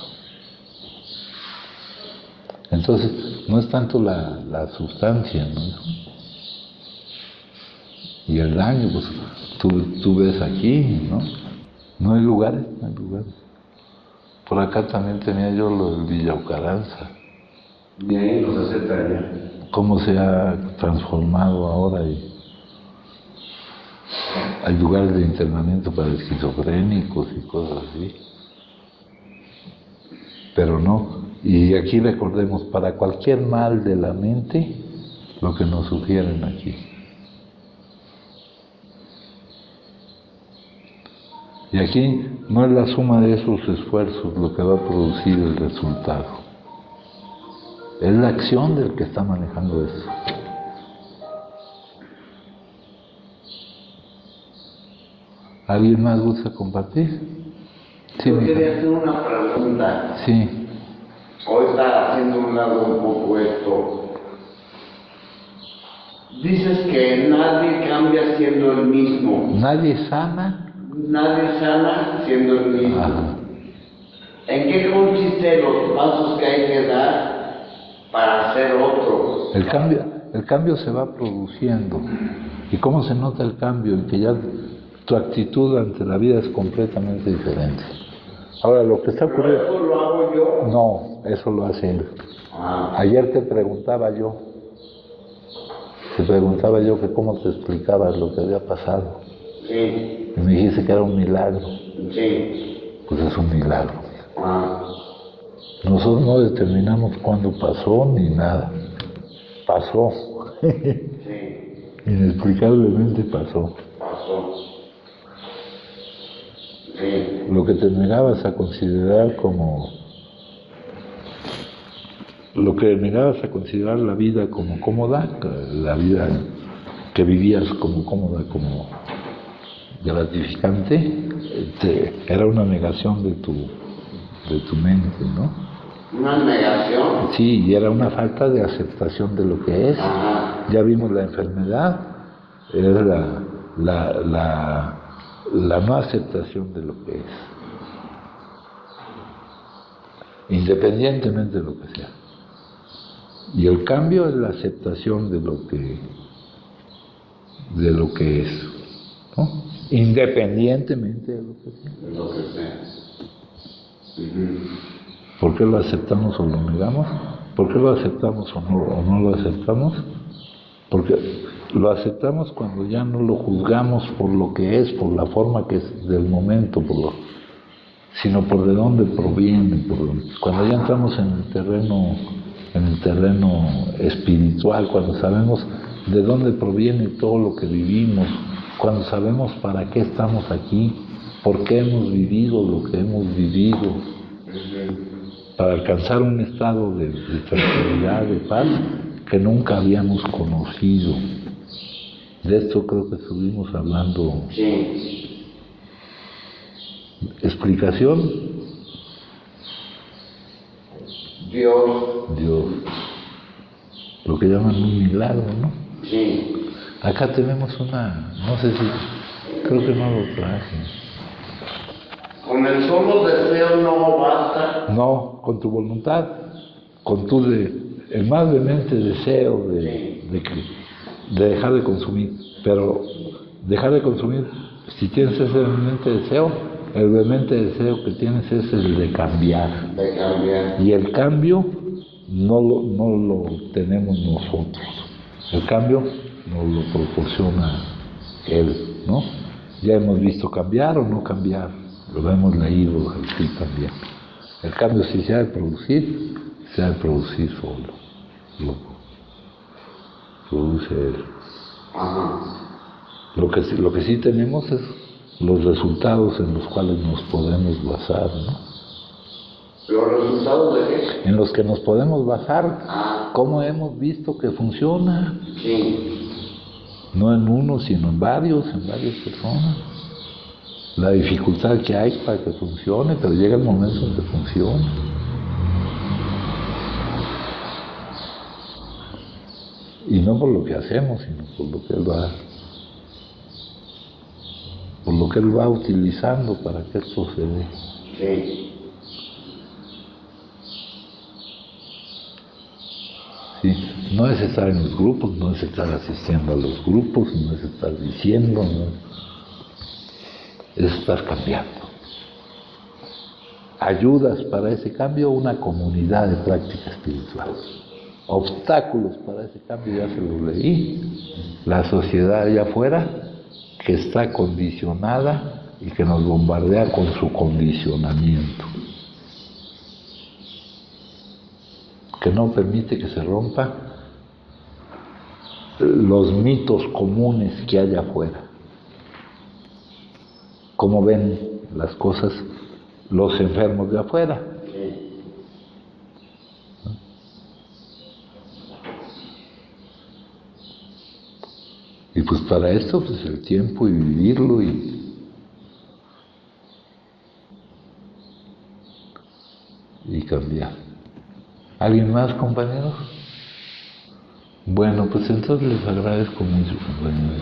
Entonces no es tanto la sustancia, ¿no? Y el daño, pues tú ves aquí, ¿no? No hay lugares. Por acá también tenía yo lo del Villa Ucaranza. Y ahí nos aceptan ya. Cómo se ha transformado ahora. Hay lugares de internamiento para esquizofrénicos y cosas así. Pero no. Y aquí recordemos, para cualquier mal de la mente, lo que nos sugieren aquí. Y aquí no es la suma de esos esfuerzos lo que va a producir el resultado. Es la acción del que está manejando eso. ¿Alguien más gusta compartir? Sí, yo quería hacer una pregunta. Sí. Ahorita haciendo un lado un poco esto. Dices que nadie cambia siendo el mismo. Nadie sana. Nadie sana siendo el mismo. Ajá. ¿En qué consisten los pasos que hay que dar para hacer otro? El cambio se va produciendo. ¿Y cómo se nota el cambio? En que ya tu actitud ante la vida es completamente diferente. Ahora, lo que está ocurriendo... ¿Pero eso lo hago yo? No, eso lo hace él. Ayer te preguntaba yo que cómo te explicabas lo que había pasado. Sí. Y me dijiste que era un milagro. Sí. Pues es un milagro. Nosotros no determinamos cuándo pasó ni nada. Pasó. Sí. Inexplicablemente pasó. Sí. Lo que te negabas a considerar la vida como cómoda, la vida que vivías como cómoda, como gratificante, era una negación de tu mente, ¿no? ¿Una negación? Sí, y era una falta de aceptación de lo que es. Ya vimos la enfermedad, es la no aceptación de lo que es, independientemente de lo que sea. Y el cambio es la aceptación de lo que es, ¿no? Independientemente de lo que sea. De lo que sea. ¿Por qué lo aceptamos o lo negamos? ¿Por qué lo aceptamos o no lo aceptamos? Porque lo aceptamos cuando ya no lo juzgamos por lo que es, por la forma que es del momento, sino por de dónde proviene. Cuando ya entramos en el terreno espiritual, cuando sabemos de dónde proviene todo lo que vivimos, cuando sabemos para qué estamos aquí, por qué hemos vivido lo que hemos vivido, para alcanzar un estado de tranquilidad, de paz, que nunca habíamos conocido. De esto creo que estuvimos hablando. Sí. Explicación, Dios. Lo que llaman un milagro, ¿no? Sí. Acá tenemos una, no sé si, creo que no lo traje. Con el solo deseo no basta. No, con tu voluntad, con el más vehemente deseo de dejar de consumir. Pero dejar de consumir, si tienes ese vehemente deseo, el vehemente deseo que tienes es el de cambiar. De cambiar. Y el cambio no lo tenemos nosotros. El cambio nos lo proporciona Él, ¿no? Ya hemos visto cambiar o no cambiar, lo hemos leído, sí también. El cambio si se ha de producir solo. Lo produce Él. Ajá. Lo que sí tenemos es los resultados en los cuales nos podemos basar, ¿no? ¿Los resultados de qué? En los que nos podemos basar, Ah. cómo hemos visto que funciona. Sí. No en uno, sino en varias personas. La dificultad que hay para que funcione, pero llega el momento en que funciona. Y no por lo que hacemos, sino por lo que Él va utilizando para que esto se dé. Sí. Sí, no es estar en los grupos, no es estar asistiendo a los grupos, no es estar diciendo, no, es estar cambiando. Ayudas para ese cambio, una comunidad de práctica espiritual. Obstáculos para ese cambio, ya se los leí. La sociedad allá afuera, que está condicionada y que nos bombardea con su condicionamiento, que no permite que se rompa los mitos comunes que hay afuera. Como ven las cosas los enfermos de afuera. Y pues para esto, pues el tiempo y vivirlo y cambiar. ¿Alguien más, compañeros? Bueno, pues entonces les agradezco mucho, compañeros.